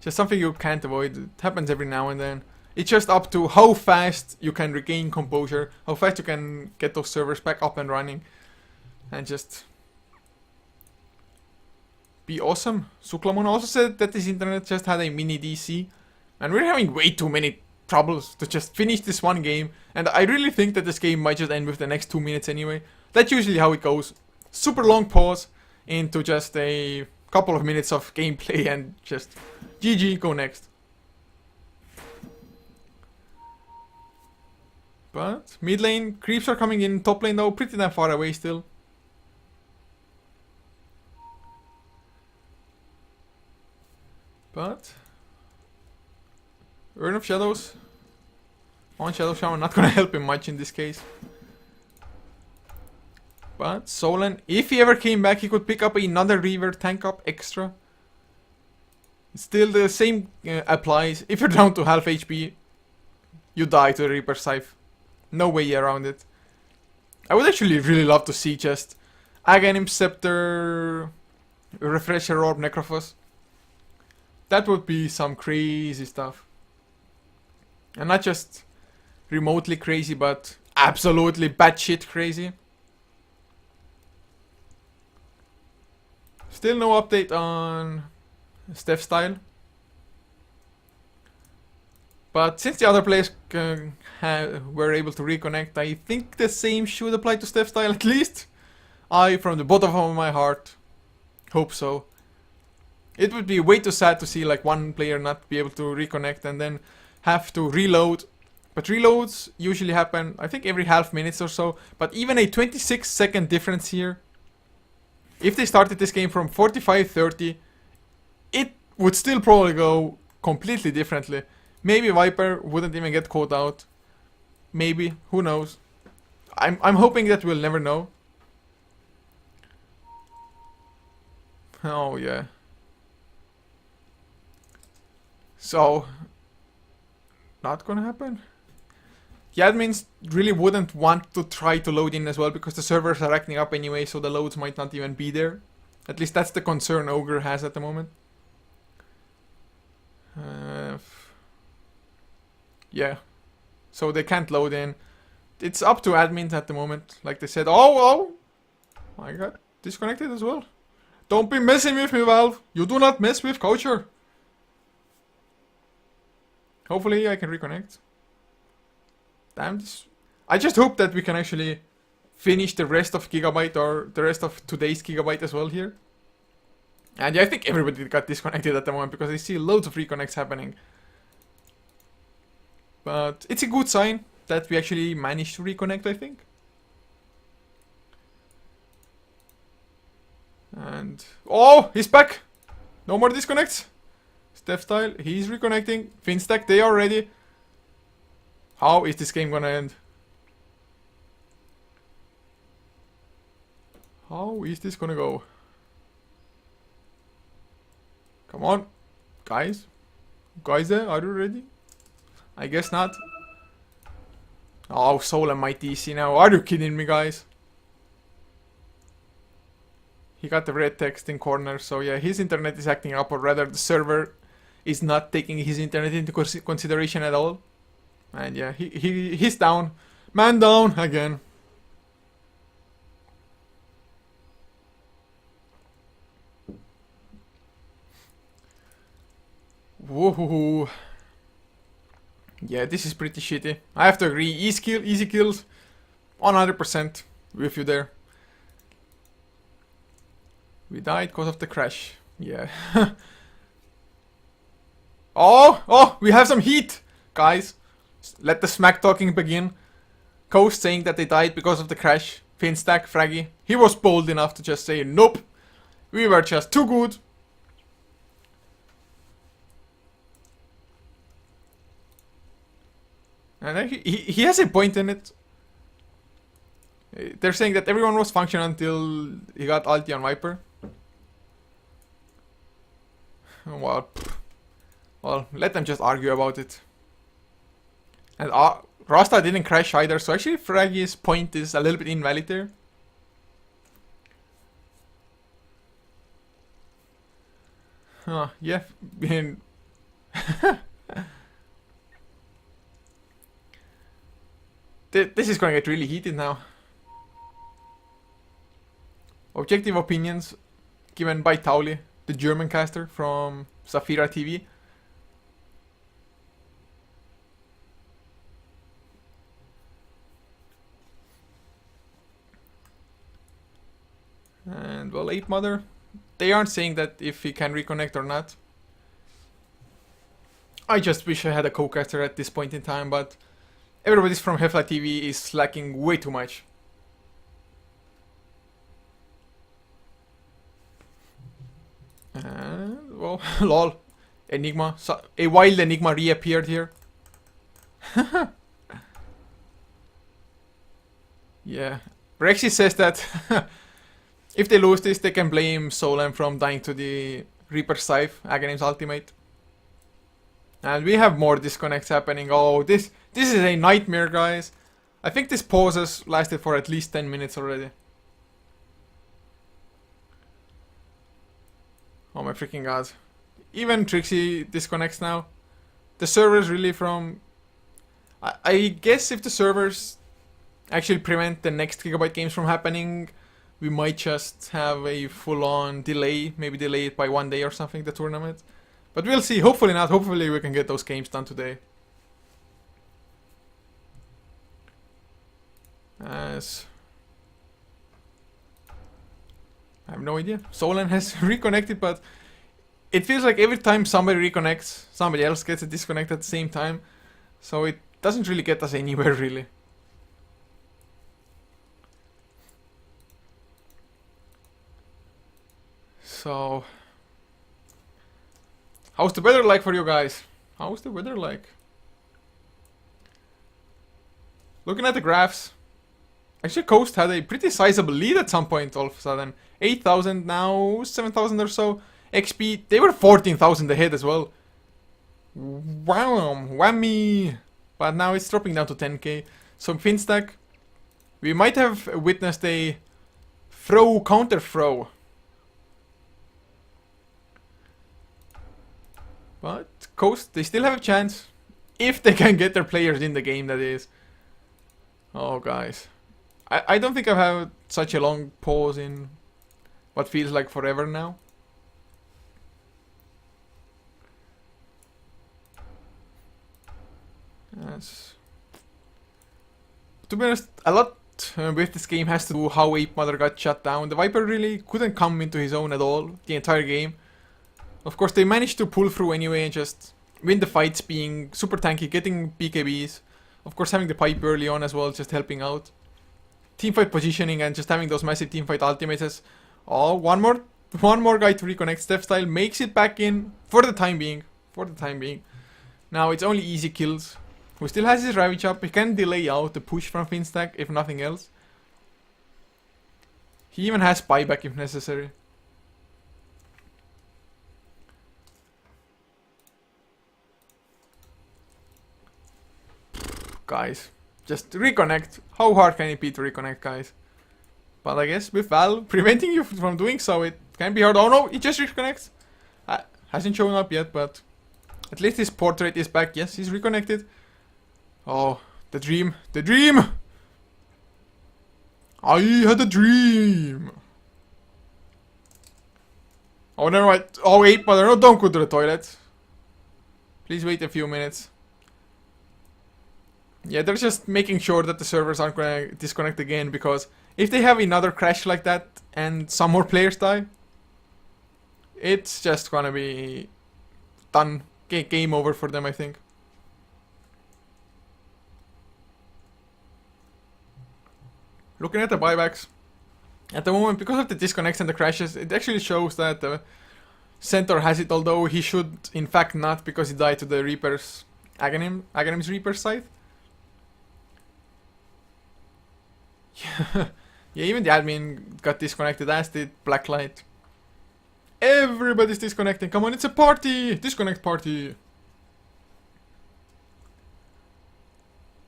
Just something you can't avoid. It happens every now and then. It's just up to how fast you can regain composure, how fast you can get those servers back up and running, and just be awesome. Suklamon also said that his internet just had a mini DC, and we're having way too many troubles to just finish this one game, and I really think that this game might just end with the next 2 minutes anyway. That's usually how it goes. Super long pause into just a couple of minutes of gameplay and just GG, go next. But mid lane, creeps are coming in, top lane though, pretty damn far away still. But Urn of Shadows on Shadow Shaman, not gonna help him much in this case. But Solan, if he ever came back, he could pick up another Reaver, tank up extra. Still the same applies. If you're down to half HP, you die to the Reaper Scythe. No way around it. I would actually really love to see just Aghanim Scepter, Refresher Orb, Necrophos. That would be some crazy stuff. And not just remotely crazy, but absolutely batshit crazy. Still no update on Steph style. But since the other players were able to reconnect, I think the same should apply to Steph style at least. I, from the bottom of my heart, hope so. It would be way too sad to see like one player not be able to reconnect and then have to reload. But reloads usually happen, I think, every half minutes or so. But even a 26-second difference here. If they started this game from 45-30, it would still probably go completely differently. Maybe Viper wouldn't even get caught out. Maybe, who knows. I'm hoping that we'll never know. Oh yeah. So, not gonna happen. The admins really wouldn't want to try to load in as well because the servers are acting up anyway, so the loads might not even be there. At least that's the concern Ogre has at the moment. Yeah. So they can't load in. It's up to admins at the moment. Like they said, oh, I got disconnected as well. Don't be messing with me, Valve. You do not mess with culture. Hopefully I can reconnect. Damn this. I just hope that we can actually finish the rest of Gigabyte or the rest of today's Gigabyte as well here. And yeah, I think everybody got disconnected at the moment because I see loads of reconnects happening. But it's a good sign that we actually managed to reconnect, I think. And oh, he's back! No more disconnects. Steph style, he's reconnecting. Finstack, they are ready. How is this game gonna end? How is this gonna go? Come on, guys. Guys there, are you ready? I guess not. Oh, Soul and my TC now. Are you kidding me, guys? He got the red text in corner, so yeah, his internet is acting up, or rather the server is not taking his internet into consideration at all. And yeah, he's down. Man down again. Woohoo. Yeah, this is pretty shitty. I have to agree. Easy kills. 100% with you there. We died because of the crash. Yeah. Oh, we have some heat, guys. Let the smack talking begin. Coast saying that they died because of the crash. Finstack, Fraggy. He was bold enough to just say, nope. We were just too good. And he has a point in it. They're saying that everyone was functional until he got ulti on Viper. Well, let them just argue about it. And Rasta didn't crash either, so actually Fraggy's point is a little bit invalid there. Yeah. This is going to get really heated now. Objective opinions given by Tauli, the German caster from HeflaTV. And well, Ape Mother, they aren't saying that if he can reconnect or not. I just wish I had a co-caster at this point in time, but everybody's from HeflaTV is slacking way too much. And well, lol, Enigma, so a wild Enigma reappeared here. Yeah, Rexy says that if they lose this, they can blame Solan from dying to the Reaper Scythe, Aghanim's ultimate. And we have more disconnects happening. Oh, this is a nightmare, guys. I think this pause has lasted for at least 10 minutes already. Oh my freaking god. Even Trixie disconnects now. The servers really from... I guess if the servers actually prevent the next Gigabyte games from happening, we might just have a full-on delay. Maybe delay it by 1 day or something, the tournament. But we'll see. Hopefully not. Hopefully we can get those games done today. As... I have no idea. Solan has reconnected, but it feels like every time somebody reconnects, somebody else gets a disconnect at the same time. So it doesn't really get us anywhere, really. So... how's the weather like for you guys? How's the weather like? Looking at the graphs, actually Coast had a pretty sizable lead at some point all of a sudden. 8,000 now, 7,000 or so. XP, they were 14,000 ahead as well. Wow, whammy! But now it's dropping down to 10k. So Finstack, we might have witnessed a throw counter throw. But Coast, they still have a chance. If they can get their players in the game, that is. Oh, guys. I don't think I've had such a long pause in what feels like forever now. Yes. To be honest, a lot with this game has to do how Ape Mother got shut down. The Viper really couldn't come into his own at all the entire game. Of course, they managed to pull through anyway and just win the fights, being super tanky, getting BKBs. Of course, having the pipe early on as well, just helping out. Teamfight positioning and just having those massive teamfight ultimates as... oh, one more guy to reconnect. Steph Style makes it back in for the time being. Now it's only easy kills. Who still has his Ravage up. He can delay out the push from Finstack if nothing else. He even has buyback if necessary. Guys, just reconnect. How hard can it be to reconnect, guys? But I guess with Val preventing you from doing so, it can be hard. Oh no, it just reconnects. Hasn't shown up yet, but at least his portrait is back. Yes, he's reconnected. Oh, the dream. The dream! I had a dream! Oh, never mind. Oh, wait, but no, don't go to the toilet. Please wait a few minutes. Yeah, they're just making sure that the servers aren't gonna disconnect again, because if they have another crash like that and some more players die, it's just gonna be done. Game over for them, I think. Looking at the buybacks, at the moment, because of the disconnects and the crashes, it actually shows that the Centaur has it, although he should in fact not, because he died to the Reaper's Aghanim's Reaper's scythe. Yeah, even the admin got disconnected, as did Blacklight. Everybody's disconnecting. Come on, it's a party! Disconnect party!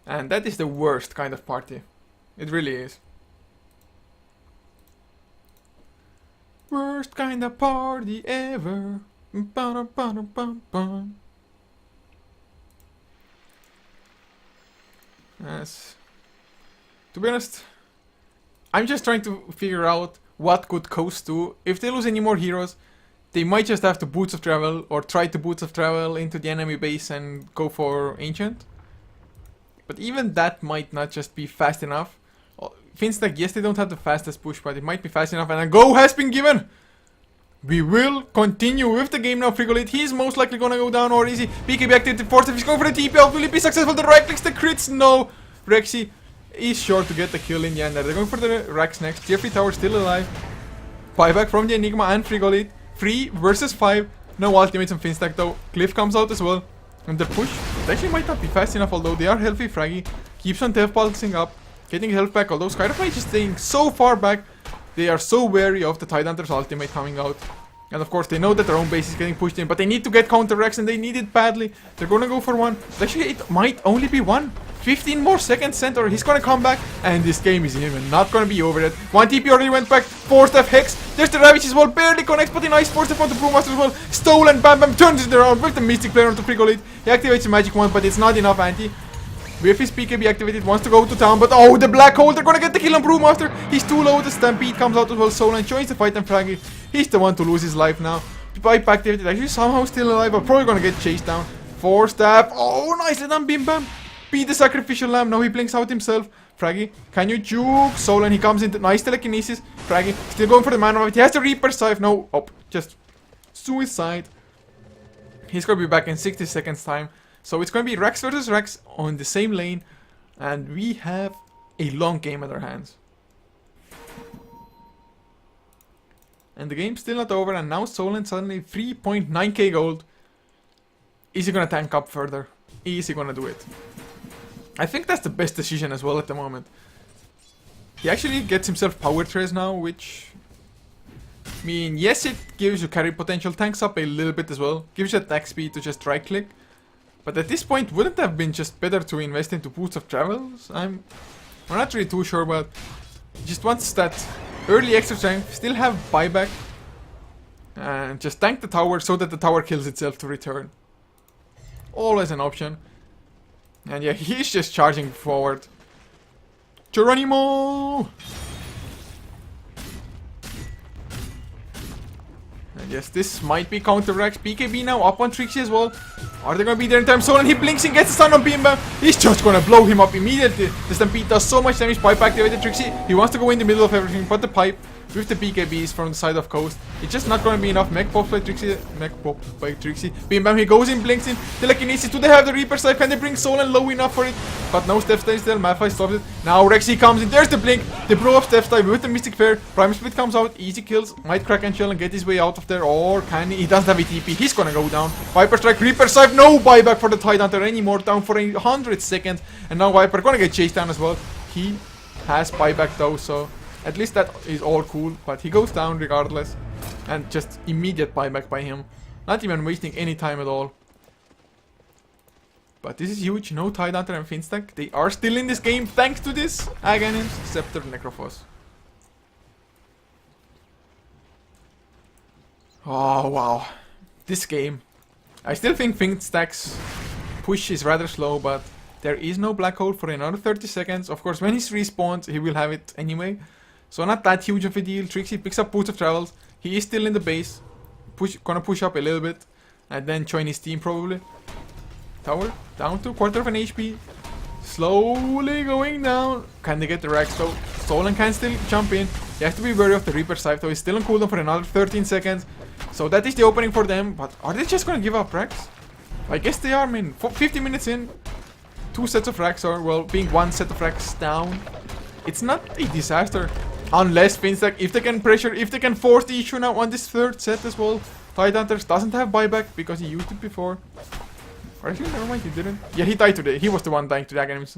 And that is the worst kind of party. It really is. Worst kind of party ever. Yes. To be honest, I'm just trying to figure out what could Coast do. If they lose any more heroes, they might just have to Boots of Travel, or try to Boots of Travel into the enemy base and go for Ancient. But even that might not just be fast enough. Finstack, yes, they don't have the fastest push, but it might be fast enough, and a go has been given! We will continue with the game now. Frigolite, he's most likely gonna go down, or is he? BKB activated force, if he's going for the TP out, will he be successful? The right clicks, the crits, no! Rexy is sure to get the kill in the end. They're going for the Rex next. Tier 3 tower still alive. Buyback from the Enigma and Frigolite. 3 versus 5. No ultimates on Finstack though. Cliff comes out as well. And the push, it actually might not be fast enough, although they are healthy. Fraggy keeps on death pulsing up, getting health back, although Skyrafage is staying so far back. They are so wary of the Tidehunter's ultimate coming out. And of course they know that their own base is getting pushed in, but they need to get counter Rex, and they need it badly. They're gonna go for one. Actually, it might only be one. 15 more seconds, Centaur, he's gonna come back, and this game is even not gonna be over yet. One TP already went back, 4-step Hex, there's the Ravage as well, barely connects, but a nice 4-step onto Brewmaster as well. Stolen, Bam Bam turns it around with the Mystic Player onto Frigolite. He activates the Magic Wand, but it's not enough anti. With his PKB activated, wants to go to town, but oh, the Black Hole, they're gonna get the kill on Brewmaster. He's too low, the Stampede comes out as well, Solan joins the fight, and Fraggy, he's the one to lose his life now. Pipe activated, actually somehow still alive, but probably gonna get chased down. 4-step, oh, nicely done, Bim Bam. Beat the Sacrificial Lamb, now he blinks out himself. Fraggy, can you juke? Solan, he comes into nice telekinesis. Fraggy, still going for the mana of it. He has the Reaper Scythe. No, oh, just suicide. He's gonna be back in 60 seconds time. So it's gonna be Rex versus Rex on the same lane. And we have a long game at our hands. And the game's still not over, and now Solan suddenly 3.9k gold. Is he gonna tank up further? Is he gonna do it? I think that's the best decision as well at the moment. He actually gets himself Power Trace now, which... I mean, yes, it gives you carry potential, tanks up a little bit as well. Gives you attack speed to just right click. But at this point, wouldn't it have been just better to invest into Boots of Travels? I'm not really too sure, but... Just wants that early extra strength, still have buyback. And just tank the tower so that the tower kills itself to return. Always an option. And yeah, he's just charging forward. Geronimo! And yes, this might be counter Rex. BKB now up on Trixie as well. Are they gonna be there in time? Solan, he blinks and gets the stun on Bim Bam. He's just gonna blow him up immediately. The Stampede does so much damage. Pipe activated Trixie. He wants to go in the middle of everything, but the pipe with the BKBs from the side of Coast, it's just not gonna be enough. Mech pops by Trixie. Mech pops by Trixie. Bim Bam, he goes in, blinks in. Telekinesis. Do they have the Reaper side? Can they bring Solan low enough for it? But no, Step stays there. Malphite stops it. Now Rexy comes in. There's the blink. The blow of Step style with the Mystic Fair. Prime Split comes out. Easy kills. Might crack and shell and get his way out of there. Or can he? He doesn't have a TP. He's gonna go down. Viper Strike. Reaper side. No buyback for the Tidehunter anymore. Down for 100 seconds. And now Viper gonna get chased down as well. He has buyback though, so at least that is all cool. But he goes down regardless. And just immediate buyback by him. Not even wasting any time at all. But this is huge. No Tidehunter and Finstack. They are still in this game thanks to this Aghanim's Scepter Necrophos. Oh wow. This game. I still think Finstack's push is rather slow, but there is no black hole for another 30 seconds. Of course, when he respawns, he will have it anyway. So not that huge of a deal. Trixie picks up Boots of Travels. He is still in the base. Gonna push up a little bit. And then join his team probably. tower down to quarter of an HP. Slowly going down. Can they get the Rex though? Stolen can still jump in. You have to be wary of the Reaper Scythe though. He's still on cooldown for another 13 seconds. So that is the opening for them. But are they just gonna give up Rex? I guess they are. I mean, 50 minutes in, 2 sets of Rex, or well, being 1 set of Rex down. It's not a disaster. Unless Finstack, if they can pressure, if they can force the issue now on this 3rd set as well. Tidehunters doesn't have buyback because he used it before. Or actually, never mind, he didn't. Yeah, he died today. He was the one dying to the enemies.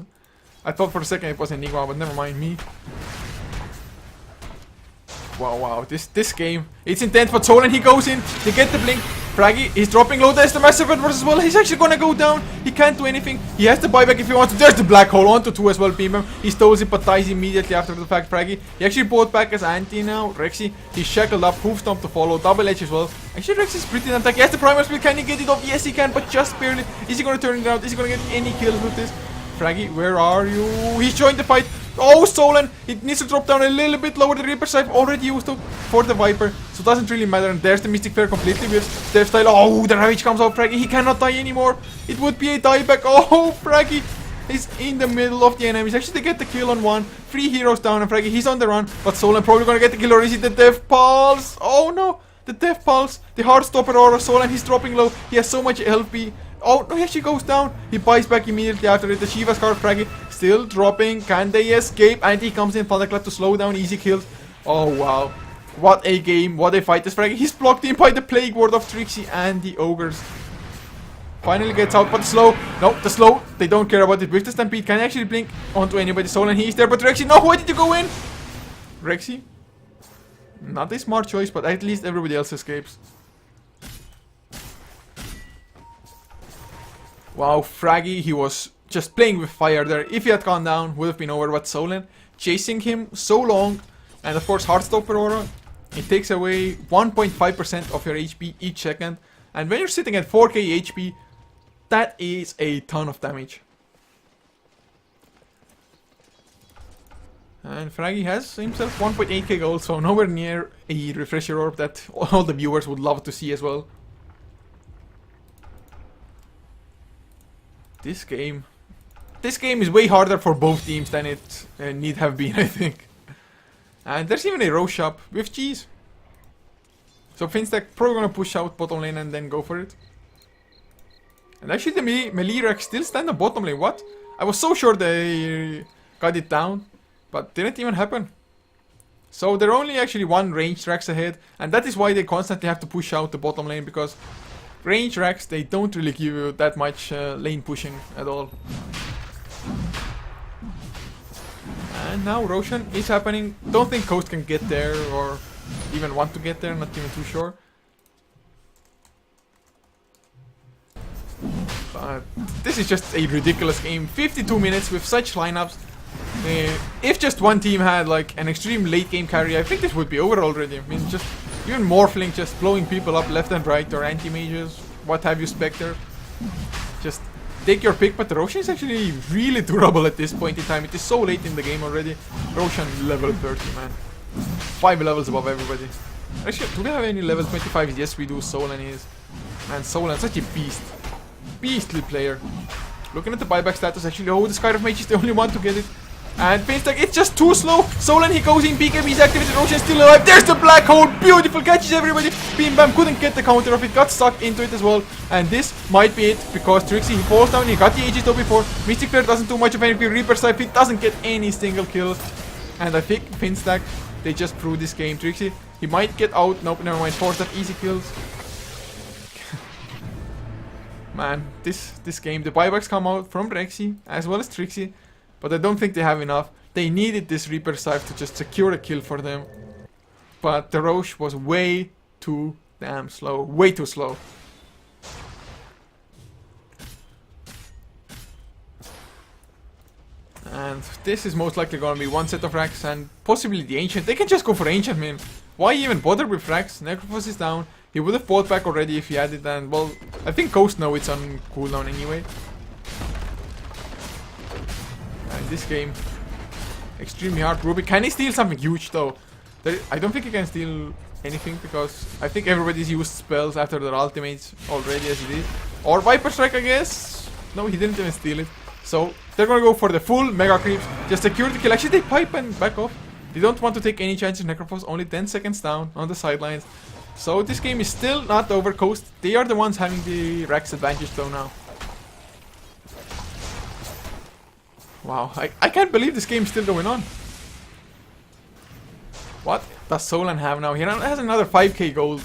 I thought for a second it was Enigma, but never mind me. Wow, this game, it's intense, but Solan, he goes in, they get the blink. Fraggy, he's dropping low, there's the massive advance as well. He's actually gonna go down. He can't do anything. He has the buyback if he wants to. There's the black hole onto 2 as well, beam him. He stoles it but dies immediately after the fact. Fraggy, he actually bought back as anti now. Rexy, he's shackled up, hoof stomp to follow, double edge as well. Actually, Rexy's pretty on attack. He has the primal split, can he get it off? Yes, he can, but just barely. Is he gonna turn it around? Is he gonna get any kills with this? Fraggy, where are you? He's joined the fight. Oh, Solan! It needs to drop down a little bit lower. The Reaper Scythe already used up for the Viper, so it doesn't really matter. And there's the Mystic Flare completely with Step Style. Oh, the Ravage comes out. Fraggy, he cannot die anymore. It would be a dieback. Oh, Fraggy is in the middle of the enemies. Actually, they get the kill on 1. 3 heroes down, and Fraggy, he's on the run. But Solan probably gonna get the kill, or is it the Death Pulse? Oh no, the Death Pulse, the Heartstopper aura. Solan, he's dropping low. He has so much LP. Oh no, he actually goes down. He buys back immediately after it. The Shiva Scar, Fraggy still dropping. Can they escape? And he comes in, Thunderclap to slow down. Easy kills. Oh wow. What a game. What a fight. This Fraggy, he's blocked in by the Plague Ward of Trixie and the Ogres. Finally gets out, but the slow. No, the slow. They don't care about it. With the Stampede, can he actually blink onto anybody? Solan, he's there, but Rexy, no, why did you go in? Rexy? Not a smart choice, but at least everybody else escapes. Wow, Fraggy, he was just playing with fire there. If he had gone down, would have been over. But Solan chasing him so long, and of course Heartstopper aura, it takes away 1.5% of your HP each second. And when you're sitting at 4k HP, that is a ton of damage. And Fraggy has himself 1.8k gold, so nowhere near a refresher orb that all the viewers would love to see as well. This game is way harder for both teams than it need have been, I think. And there's even a row shop with cheese. So Finstack probably gonna push out bottom lane and then go for it. And actually the melee Rex still stand on bottom lane. What? I was so sure they got it down, but didn't even happen. So they're only actually 1 ranged Rex ahead, and that is why they constantly have to push out the bottom lane, because range Rex, they don't really give you that much lane pushing at all. And now Roshan is happening. Don't think Coast can get there or even want to get there, not even too sure. But this is just a ridiculous game. 52 minutes with such lineups. If just one team had like an extreme late game carry, I think this would be over already. I mean, just even Morphling just blowing people up left and right, or anti-mages, what have you, Spectre. Just take your pick, but Roshan is actually really durable at this point in time. It is so late in the game already. Roshan level 30, man. 5 levels above everybody. Actually, do we have any level 25s? Yes, we do. Solan is. Man, Solan, such a beast. Beastly player. Looking at the buyback status, actually, oh, the Sky of Mage is the only one to get it. And Finstack, it's just too slow. Solan, he goes in, BKB is activated, Roshan is still alive. There's the black hole, beautiful, catches everybody. Beam Bam couldn't get the counter of it, got stuck into it as well. And this might be it, because Trixie, he falls down, he got the Aegis though before. Mystic Flare doesn't do much of anything, Reaper Scythe, he doesn't get any single kill. And I think Finstack, they just threw this game. Trixie, he might get out, nope, never mind, force that easy kills. Man, this game, the buybacks come out from Rexy as well as Trixie, but I don't think they have enough. They needed this Reaper Scythe to just secure a kill for them. But the Roche was way too damn slow. Way too slow. And this is most likely gonna be 1 set of racks and possibly the Ancient. They can just go for Ancient, man. Why even bother with racks? Necrophos is down. He would have bought back already if he had it, and well, I think Ghost knows it's on cooldown anyway. And this game, extremely hard. Ruby, can he steal something huge though? I don't think he can steal anything, because I think everybody's used spells after their ultimates already as it is. Or Viper Strike, I guess. No, he didn't even steal it. So they're gonna go for the full mega creeps. Just secure the kill. Actually, they pipe and back off. They don't want to take any chances. Necrophos only 10 seconds down on the sidelines. So this game is still not over. Coast, they are the ones having the Rex advantage though now. Wow, I can't believe this game is still going on. What does Solan have now? He has another 5k gold.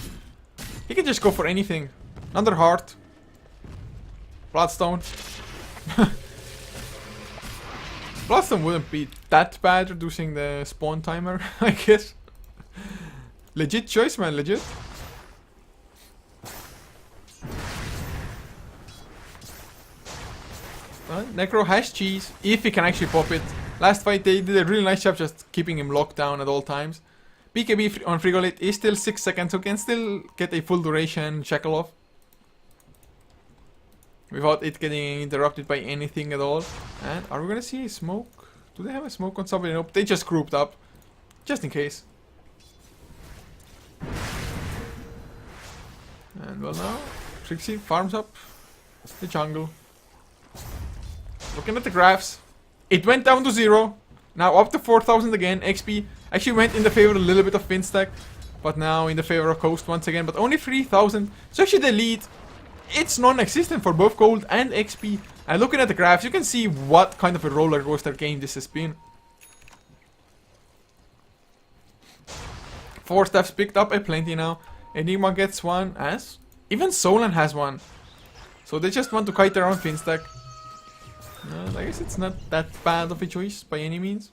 He can just go for anything. Another heart. Bloodstone. Bloodstone wouldn't be that bad, reducing the spawn timer, I guess. Legit choice, man, legit. Necro has cheese, if he can actually pop it. Last fight they did a really nice job just keeping him locked down at all times. BKB on Frigolite is still 6 seconds, so can still get a full duration shackle off. Without it getting interrupted by anything at all. And are we gonna see a smoke? Do they have a smoke on somebody? Nope, they just grouped up. Just in case. And well now, Trixie farms up the jungle. Looking at the graphs, it went down to 0. Now up to 4,000 again. XP actually went in the favor a little bit of Finstack, but now in the favor of Coast once again. But only 3,000. So actually the lead, it's non-existent for both gold and XP. And looking at the graphs, you can see what kind of a roller coaster game this has been. 4 staffs picked up a plenty now. Enigma gets one, as even Solan has one. So they just want to kite around Finstack. I guess it's not that bad of a choice by any means.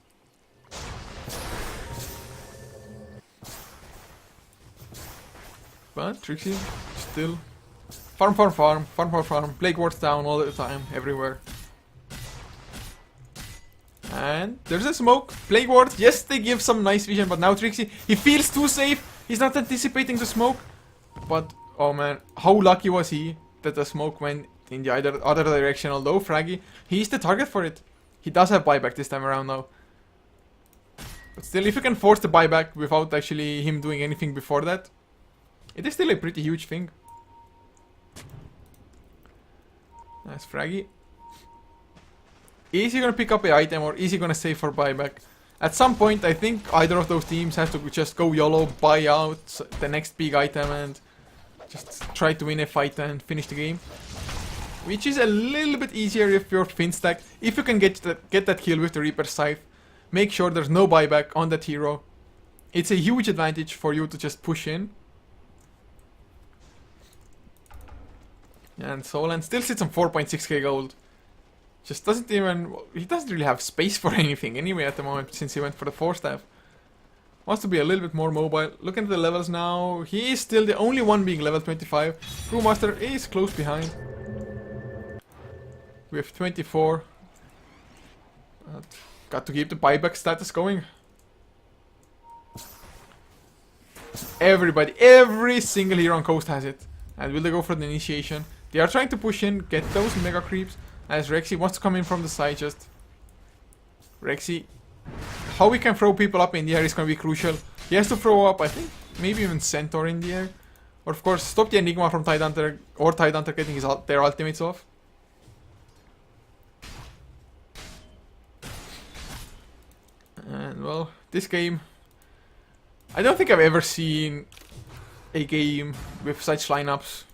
But Trixie still farm. Plague wards down all the time, everywhere. And there's a smoke. Plague ward, yes, they give some nice vision, but now Trixie, he feels too safe. He's not anticipating the smoke. But oh man, how lucky was he that the smoke went in the other direction. Although Fraggy, he's the target for it. He does have buyback this time around now. But still, if you can force the buyback without actually him doing anything before that, it is still a pretty huge thing. Nice Fraggy. Is he gonna pick up an item or is he gonna save for buyback? At some point, I think either of those teams has to just go YOLO, buy out the next big item and just try to win a fight and finish the game. Which is a little bit easier if you're Finstack. If you can get that kill with the Reaper Scythe, make sure there's no buyback on that hero. It's a huge advantage for you to just push in. And Solan still sits on 4.6k gold. Just doesn't even... He doesn't really have space for anything anyway at the moment since he went for the 4 staff. Wants to be a little bit more mobile. Looking at the levels now, he is still the only one being level 25. Brewmaster is close behind. We have 24. Got to keep the buyback status going. Every single hero on Coast has it. And will they go for the initiation? They are trying to push in, get those mega creeps. As Rexy wants to come in from the side just. Rexy, how we can throw people up in the air is going to be crucial. He has to throw up, I think, maybe even Centaur in the air. Or of course, stop the Enigma from Tidehunter or Tidehunter getting their ultimates off. And well, this game, I don't think I've ever seen a game with such lineups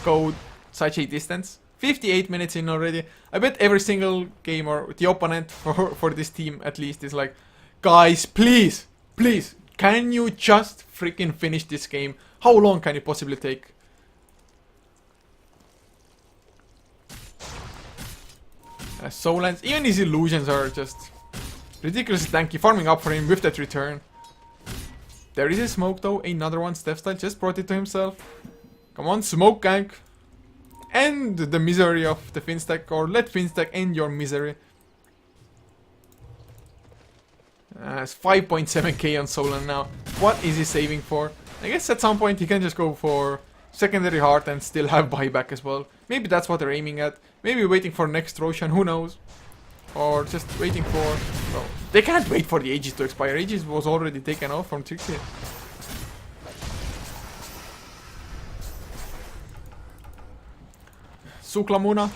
go such a distance. 58 minutes in already. I bet every single game or the opponent for this team at least is like, guys, please, can you just freaking finish this game? How long can it possibly take? Solan's, even his illusions are just ridiculously tanky, farming up for him with that return. There is a smoke though, another one. Steph Style just brought it to himself. Come on, smoke gank. End the misery of the Finstack, or let Finstack end your misery. It's 5.7k on Solan now. What is he saving for? I guess at some point he can just go for secondary heart and still have buyback as well. Maybe that's what they're aiming at. Maybe waiting for next Roshan, who knows? Or just waiting for... Well, they can't wait for the Aegis to expire. Aegis was already taken off from Trixie. Suklamuna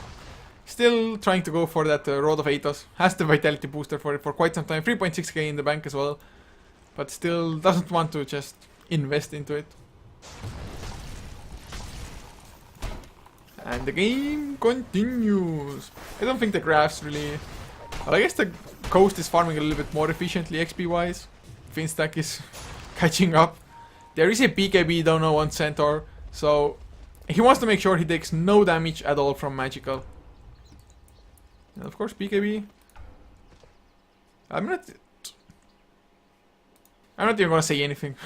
still trying to go for that Road of Athos. Has the Vitality booster for it for quite some time. 3.6k in the bank as well. But still doesn't want to just invest into it. And the game continues. I don't think the graphs really... Well, I guess the Coast is farming a little bit more efficiently XP wise. Finstack is catching up. There is a BKB down on Centaur. So he wants to make sure he takes no damage at all from Magical. And of course BKB. I'm not even gonna say anything.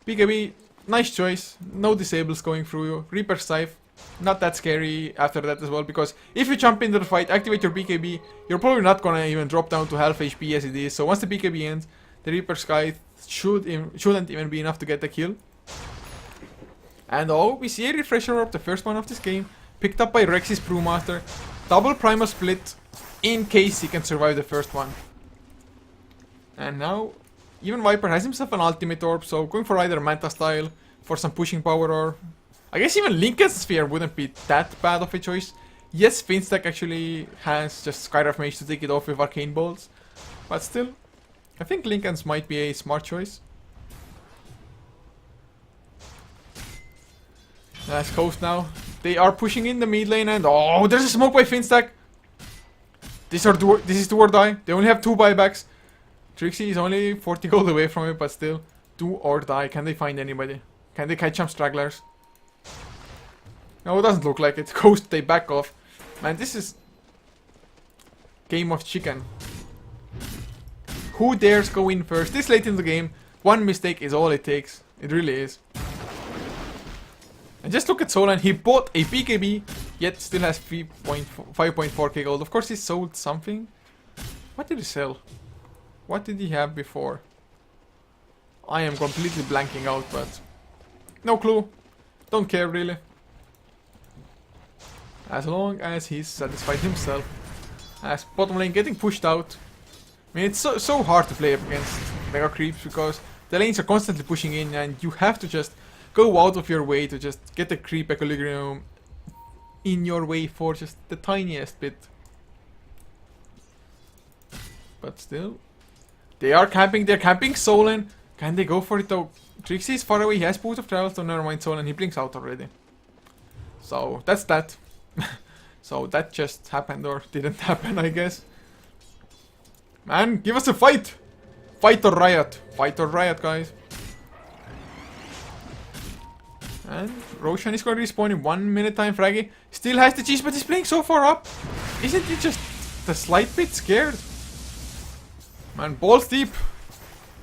BKB, nice choice. No disables going through you. Reaper Scythe, not that scary after that as well, because if you jump into the fight, activate your BKB, you're probably not gonna even drop down to half HP as it is. So once the BKB ends, the Reaper Scythe shouldn't even be enough to get the kill. And oh, we see a refresher of the first one of this game, picked up by Rex's Brewmaster. Double Primal Split in case he can survive the first one. And now, even Viper has himself an Ultimate Orb, so going for either Manta style for some pushing power, or I guess even Linken's Sphere wouldn't be that bad of a choice. Yes, Finstack actually has just Skywrath Mage to take it off with Arcane Bolts, but still, I think Linken's might be a smart choice. Nice Coast now. They are pushing in the mid lane, and oh, there's a smoke by Finstack. This is do or die. They only have 2 buybacks. Trixie is only 40 gold away from it, but still, do or die. Can they find anybody? Can they catch some stragglers? No, it doesn't look like it. Coast, they back off. Man, this is game of chicken. Who dares go in first? This late in the game, one mistake is all it takes. It really is. And just look at Solan. He bought a BKB, yet still has 5.4k gold. Of course, he sold something. What did he sell? What did he have before? I am completely blanking out, but no clue. Don't care really. As long as he's satisfied himself. As bottom lane getting pushed out. I mean, it's so hard to play up against Mega Creeps because the lanes are constantly pushing in, and you have to just go out of your way to just get the creep equilibrium in your way for just the tiniest bit. But still, they are camping. They're camping Solan. Can they go for it though? Trixie is far away. He has Boost of Travel, so never mind Solan. He blinks out already. So that's that. So that just happened or didn't happen, I guess. Man, give us a fight! Fight or riot. Fight or riot, guys. And Roshan is going to respawn in 1 minute time. Fraggy still has the cheese, but he's playing so far up. Isn't he just the slight bit scared? Man, balls deep.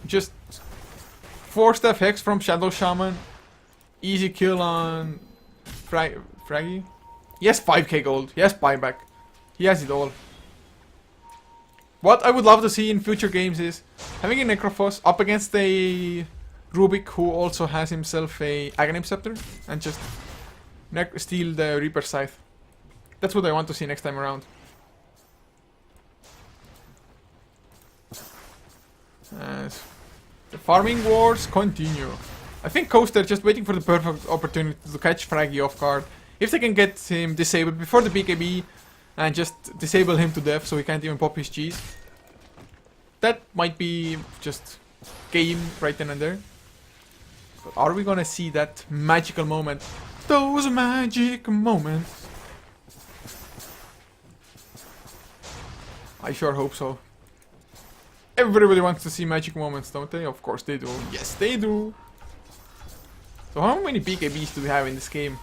Just 4-step Hex from Shadow Shaman. Easy kill on Fraggy. He has 5k gold. He has buyback. He has it all. What I would love to see in future games is having a Necrophos up against a Rubik who also has himself a Aghanim Scepter and just steal the Reaper Scythe. That's what I want to see next time around. As the farming wars continue. I think Coast are just waiting for the perfect opportunity to catch Fraggy off guard. If they can get him disabled before the BKB and just disable him to death so he can't even pop his cheese, that might be just game right then and there. But are we gonna see that magical moment? Those magic moments. I sure hope so. Everybody wants to see magic moments, don't they? Of course they do. Yes, they do. So how many BKBs do we have in this game?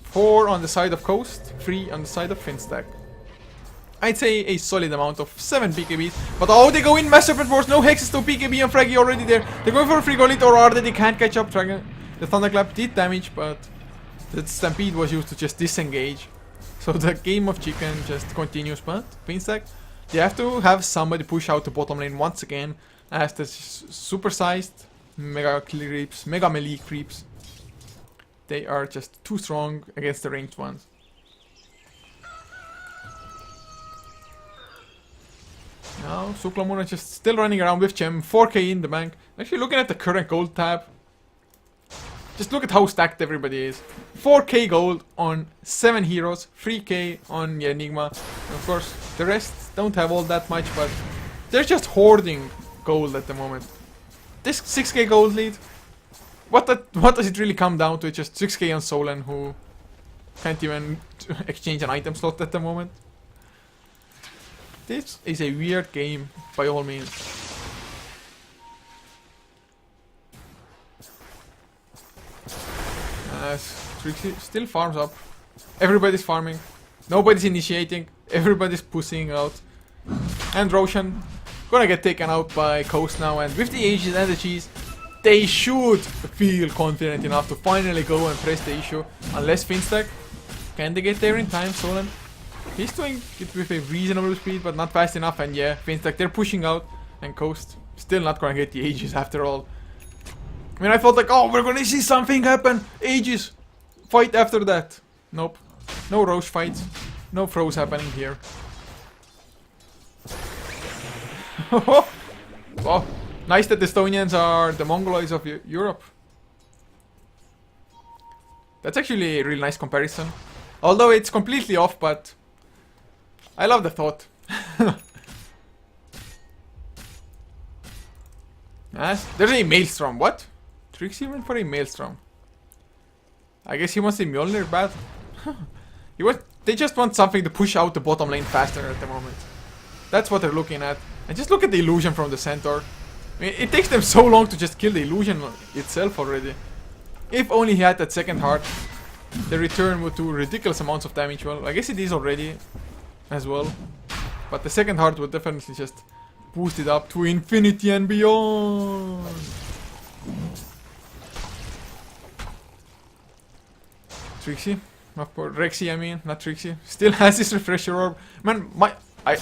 4 on the side of Coast, 3 on the side of Finstack. I'd say a solid amount of 7 BKBs. But oh, they go in, Mass Serpent Force, no Hexes, no BKB and Fraggy already there. They're going for a Frigolith or are they can't catch up. Dragon. The Thunderclap did damage, but the Stampede was used to just disengage. So the game of chicken just continues, but Finstack, they have to have somebody push out the bottom lane once again as the supersized Mega Creeps, Mega Melee Creeps. They are just too strong against the ranged ones. Now, Suklamuna just still running around with Gem, 4k in the bank. Actually, looking at the current gold tab, just look at how stacked everybody is. 4k gold on 7 heroes, 3k on the Enigma. And of course, the rest don't have all that much, but they're just hoarding gold at the moment. This 6k gold lead, what does it really come down to? It's just 6k on Solen, who can't even exchange an item slot at the moment. This is a weird game, by all means. Trixie still farms up. Everybody's farming. Nobody's initiating. Everybody's pushing out. And Roshan gonna get taken out by Coast now. And with the Aegis and the cheese, they should feel confident enough to finally go and press the issue. Unless Finstack. Can they get there in time, Solen? He's doing it with a reasonable speed, but not fast enough. And yeah, Finstack, they're pushing out. And Coast still not gonna get the Aegis after all. I mean, I felt like, oh, we're gonna see something happen. Aegis. Fight after that. Nope. No Roche fights. No throws happening here. Oh, nice that the Estonians are the Mongoloids of Europe. That's actually a really nice comparison. Although it's completely off, but I love the thought. Yes, there's a Maelstrom. What? Trixie went for a Maelstrom. I guess he wants a Mjolnir bad. They just want something to push out the bottom lane faster at the moment. That's what they're looking at. And just look at the illusion from the Centaur. I mean, it takes them so long to just kill the illusion itself already. If only he had that second heart, the return would do ridiculous amounts of damage. Well, I guess it is already as well. But the second heart would definitely just boost it up to infinity and beyond. Trixie, of course, Rexy, I mean, not Trixie, still has this refresher orb. Man, I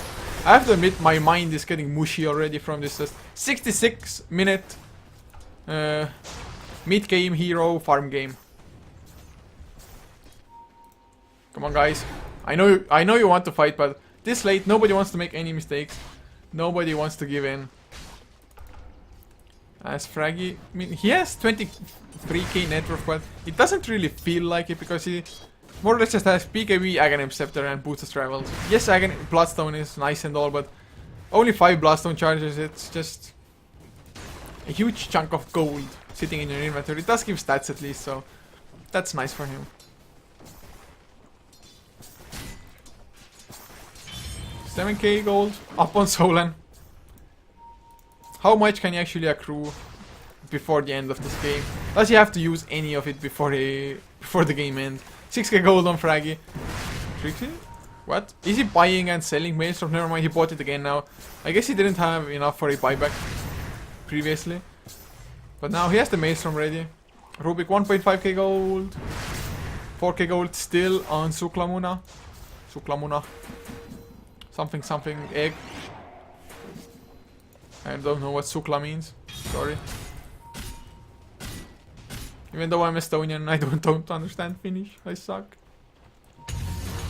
have to admit, my mind is getting mushy already from this 66-minute mid-game hero farm game. Come on, guys. I know you want to fight, but this late, nobody wants to make any mistakes. Nobody wants to give in. As Fraggy, I mean, he has 23k net worth, but it doesn't really feel like it because he more or less just has BKB, Aghanim Scepter, and Boots of Travels. Yes, Bloodstone is nice and all, but only 5 Bloodstone charges. It's just a huge chunk of gold sitting in your inventory. It does give stats at least, so that's nice for him. 7k gold up on Solen. How much can you actually accrue before the end of this game? Does he have to use any of it before the game ends? 6k gold on Fraggy. Trixie? What? Is he buying and selling Maelstrom? Never mind, he bought it again now. I guess he didn't have enough for a buyback previously. But now he has the Maelstrom ready. Rubik 1.5k gold. 4k gold still on Suklamuna. Suklamuna. Something egg. I don't know what Sukla means. Sorry. Even though I'm Estonian, I don't understand Finnish. I suck.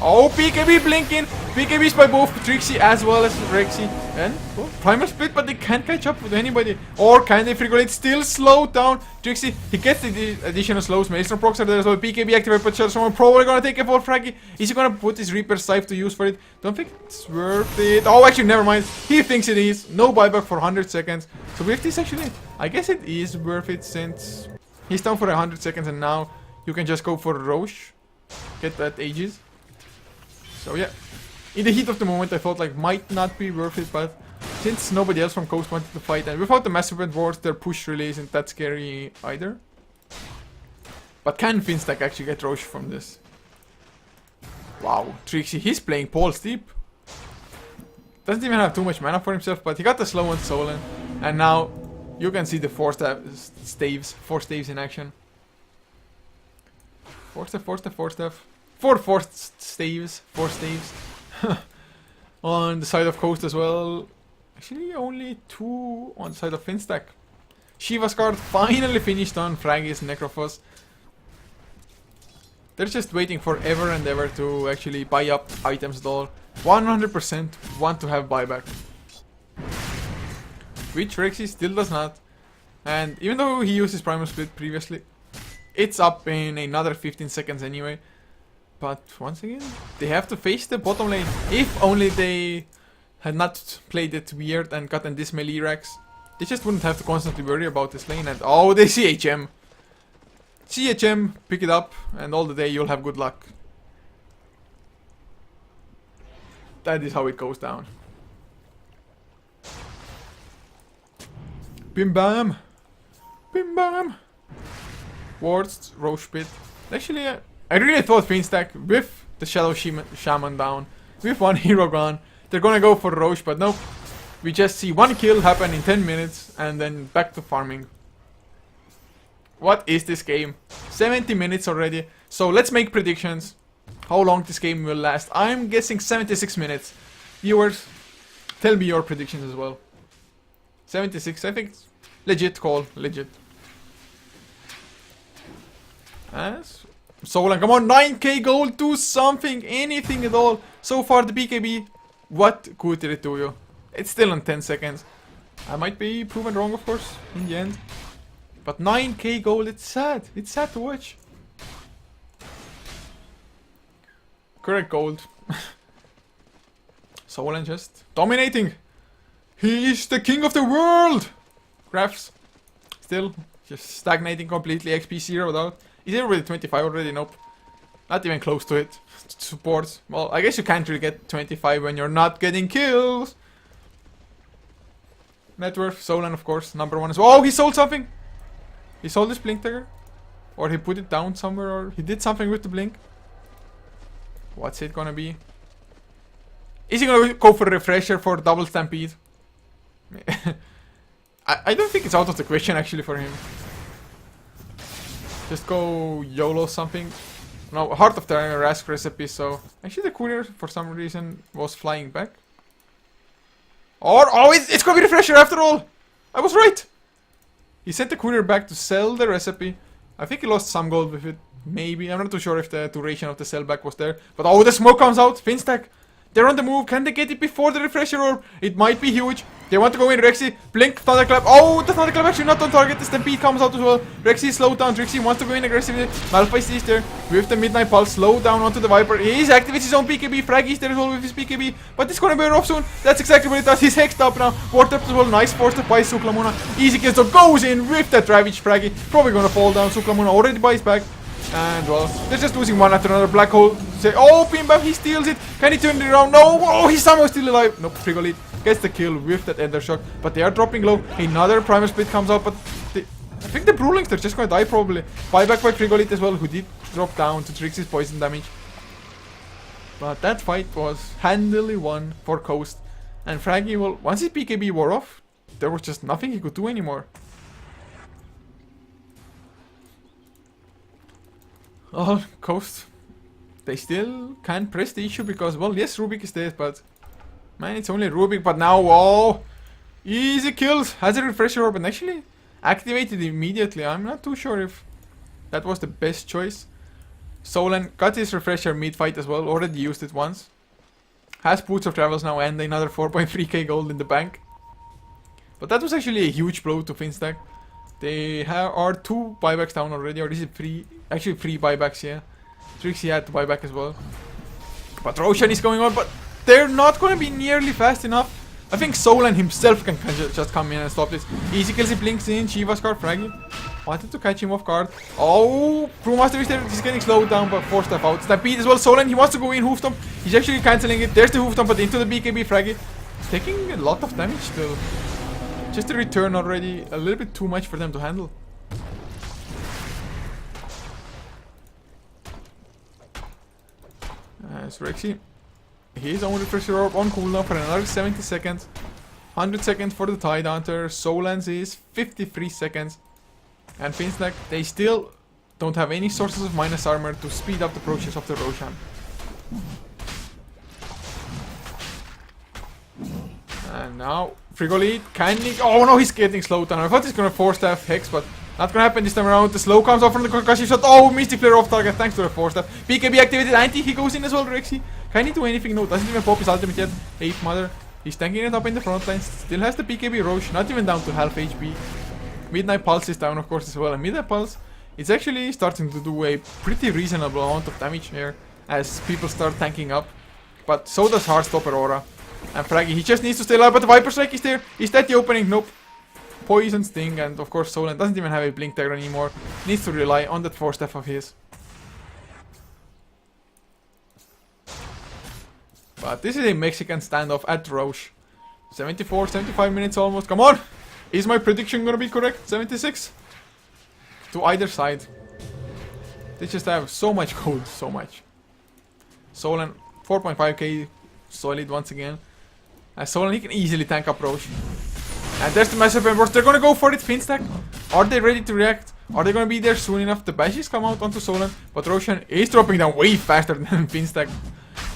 Oh, BKB blinking! BKBs by both Trixie as well as Rexy. And, oh, Primal Split, but they can't catch up with anybody. Or can they Frigolate still slow down? Trixie, he gets the additional slows. Maelstrom procs are there as well. BKB activated, but someone probably gonna take a fall. Fraggy. Is he gonna put his Reaper Scythe to use for it? Don't think it's worth it. Oh, actually, never mind. He thinks it is. No buyback for 100 seconds. So with this, actually, I guess it is worth it since he's down for 100 seconds and now you can just go for Roche. Get that Aegis. So yeah, in the heat of the moment I thought like might not be worth it, but since nobody else from Coast wanted to fight and without the Massive Event Wars, their push really isn't that scary either. But can Finstack actually get Roche from this? Wow, Trixie, he's playing Paul's Deep. Doesn't even have too much mana for himself, but he got the slow on Solen. And now you can see the four staves in action. Four staff. Four staves. On the side of Coast as well. Actually, only 2 on the side of Finstack. Shiva's card finally finished on Fraggy's Necrophos. They're just waiting forever and ever to actually buy up items at all. 100% want to have buyback. Which Rexy still does not. And even though he used his Primal Split previously, It's up in another 15 seconds anyway. But once again, they have to face the bottom lane. If only they had not played it weird and gotten this melee racks, they just wouldn't have to constantly worry about this lane. And oh, they see HM. CHM, pick it up, and all the day you'll have good luck. That is how it goes down. Bim bam! Bim bam! Wards, Roche Pit. Actually, I really thought Finstack, with the Shadow Shaman down, with one hero gone, they're gonna go for Roche, but nope. We just see one kill happen in 10 minutes, and then back to farming. What is this game? 70 minutes already. So let's make predictions. How long this game will last. I'm guessing 76 minutes. Viewers, tell me your predictions as well. 76, I think it's legit call. Legit. As Solan, come on, 9k gold, do something, anything at all. So far the BKB, what good did it do you? It's still in 10 seconds. I might be proven wrong, of course, in the end. But 9k gold, it's sad. It's sad to watch. Correct gold. Solan just dominating. He is the king of the world. Graphs. Still just stagnating completely. XP 0 out. Is everybody 25 already? Nope. Not even close to it. Support. Well, I guess you can't really get 25 when you're not getting kills. Net worth. Solan, of course. Number 1 as well. Oh, he sold something. He sold his blink dagger. Or he put it down somewhere. Or he did something with the blink. What's it gonna be? Is he gonna go for a refresher for double stampede? I don't think it's out of the question actually for him. Just go YOLO something. No, Heart of the Rask recipe, so... Actually the courier for some reason was flying back. Or, oh, it's gonna be refresher after all! I was right! He sent the courier back to sell the recipe. I think he lost some gold with it. Maybe. I'm not too sure if the duration of the sellback was there. But oh, the smoke comes out. Finstack. They're on the move. Can they get it before the refresher orb? It might be huge. They want to go in. Rexy. Blink. Thunderclap. Oh, the Thunderclap actually not on target. The Stampede comes out as well. Rexy is slowed down. Trixie wants to go in aggressively. Malphite is there with the Midnight Pulse. Slow down onto the Viper. He's activates his own BKB. Fraggy is there as well with his BKB. But it's gonna wear off soon. That's exactly what it does. He's hexed up now. Ward up as well. Nice force to buy Suklamuna. Easy kill. So goes in with that Ravage Fraggy. Probably gonna fall down. Suklamuna already buys back. And well, they're just losing one after another. Black hole. Say, oh, Pimbam, he steals it. Can he turn it around? No. Oh, he's somehow still alive. Nope, Frigolite gets the kill with that Ender Shock. But they are dropping low. Another Primal Split comes out, but I think the Brewlings, they're just gonna die probably. Buyback by Frigolite as well, who did drop down to Trixie's poison damage. But that fight was handily won for Coast. And Fraggy, well, once his BKB wore off, there was just nothing he could do anymore. Oh, Coast. They still can't press the issue because, well, yes, Rubik is dead, but... Man, it's only Rubik, but now, whoa! Easy kills! Has a refresher orb and actually activated immediately. I'm not too sure if that was the best choice. Solan got his refresher mid-fight as well, already used it once. Has Boots of Travels now and another 4.3k gold in the bank. But that was actually a huge blow to Finstack. They are 2 buybacks down already, or is it 3? Actually 3 buybacks, yeah. Trixie had to buy back as well. But Roshan is going on, but they're not going to be nearly fast enough. I think Solan himself can just come in and stop this. Easy kills, he blinks in, Shiva's card, Fraggy. Wanted to catch him off guard. Oh, Brewmaster is there, he's getting slowed down but forced stuff out. Stampede as well, Solan, he wants to go in, hoof stomp. He's actually cancelling it. There's the hoof stomp, but into the BKB, Fraggy. Taking a lot of damage still. Just the return already, a little bit too much for them to handle. As Rexy, his own refresher orb on cooldown for another 70 seconds. 100 seconds for the Tide Hunter. Solan's is 53 seconds. And Finstack, they still don't have any sources of minus armor to speed up the process of the Roshan. And now, Frigolite, can he... Oh no, he's getting slowed down. I thought he's gonna force staff Hex, but not gonna happen this time around. The slow comes off from the concussion shot. Oh, Mystic Flare off target thanks to the force staff. BKB activated, anti, he goes in as well, Rexy. Can he do anything? No, doesn't even pop his ultimate yet. Ape Mother, he's tanking it up in the front line. Still has the BKB Roche, not even down to half HP. Midnight Pulse is down, of course, as well. And Midnight Pulse It's actually starting to do a pretty reasonable amount of damage here as people start tanking up. But so does Heartstopper Aura. And Fraggy, he just needs to stay alive, but the Viper Strike is there. Is that the opening? Nope. Poison Sting, and of course Solen doesn't even have a Blink Dagger anymore. Needs to rely on that Force Staff of his. But this is a Mexican standoff at Roche. 74, 75 minutes almost. Come on! Is my prediction gonna be correct? 76? To either side. They just have so much gold, so much. Solen, 4.5k solid once again. As Solen, he can easily tank up Roche. And there's the massive embers. They're gonna go for it, Finstack. Are they ready to react? Are they gonna be there soon enough? The bashes come out onto Solen, but Roshan is dropping down way faster than Finstack.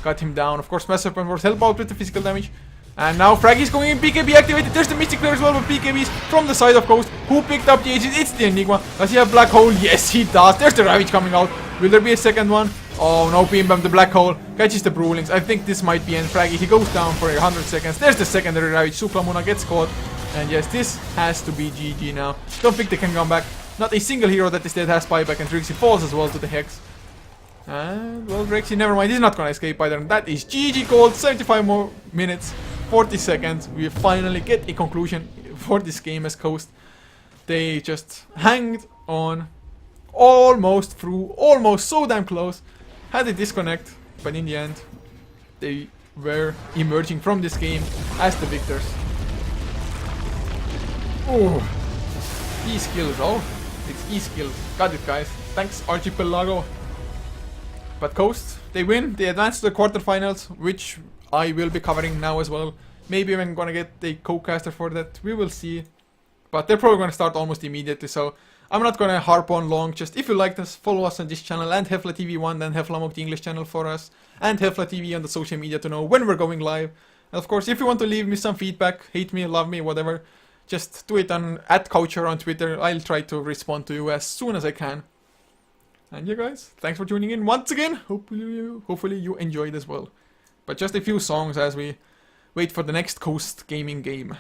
Got him down. Of course, massive embers help out with the physical damage. And now Fraggy is going in, BKB activated. There's the Mystic Flare as well, but BKBs from the side of Ghost. Who picked up the Aegis? It's the Enigma. Does he have Black Hole? Yes, he does. There's the Ravage coming out. Will there be a second one? Oh no, Beam Bam, the Black Hole. Catches the Brewlings. I think this might be end. Fraggy, he goes down for 100 seconds. There's the secondary Ravage. Suklamuna gets caught. And yes, this has to be GG now. Don't think they can come back. Not a single hero that is dead has buyback, and Trixie falls as well to the Hex. And, well, Rexy, never mind. He's not gonna escape either. And that is GG called. 75 more minutes. 40 seconds. We finally get a conclusion for this game as Coast. They just hanged on almost through. Almost so damn close. Had a disconnect. But in the end, they were emerging from this game as the victors. Oh, E-skills, oh, it's E-skills. Got it, guys. Thanks, Archipelago. But Coast, they win. They advance to the quarterfinals, which I will be covering now as well. Maybe I'm gonna get a co-caster for that. We will see. But they're probably gonna start almost immediately, so I'm not gonna harp on long. Just if you liked us, follow us on this channel and HeflaTV1, then Heflamok, the English channel for us, and HeflaTV on the social media to know when we're going live. And of course, if you want to leave me some feedback, hate me, love me, whatever, just do it on @Coucher on Twitter. I'll try to respond to you as soon as I can. And yeah, guys, thanks for tuning in once again. Hopefully you enjoyed as well. But just a few songs as we wait for the next Coast gaming game.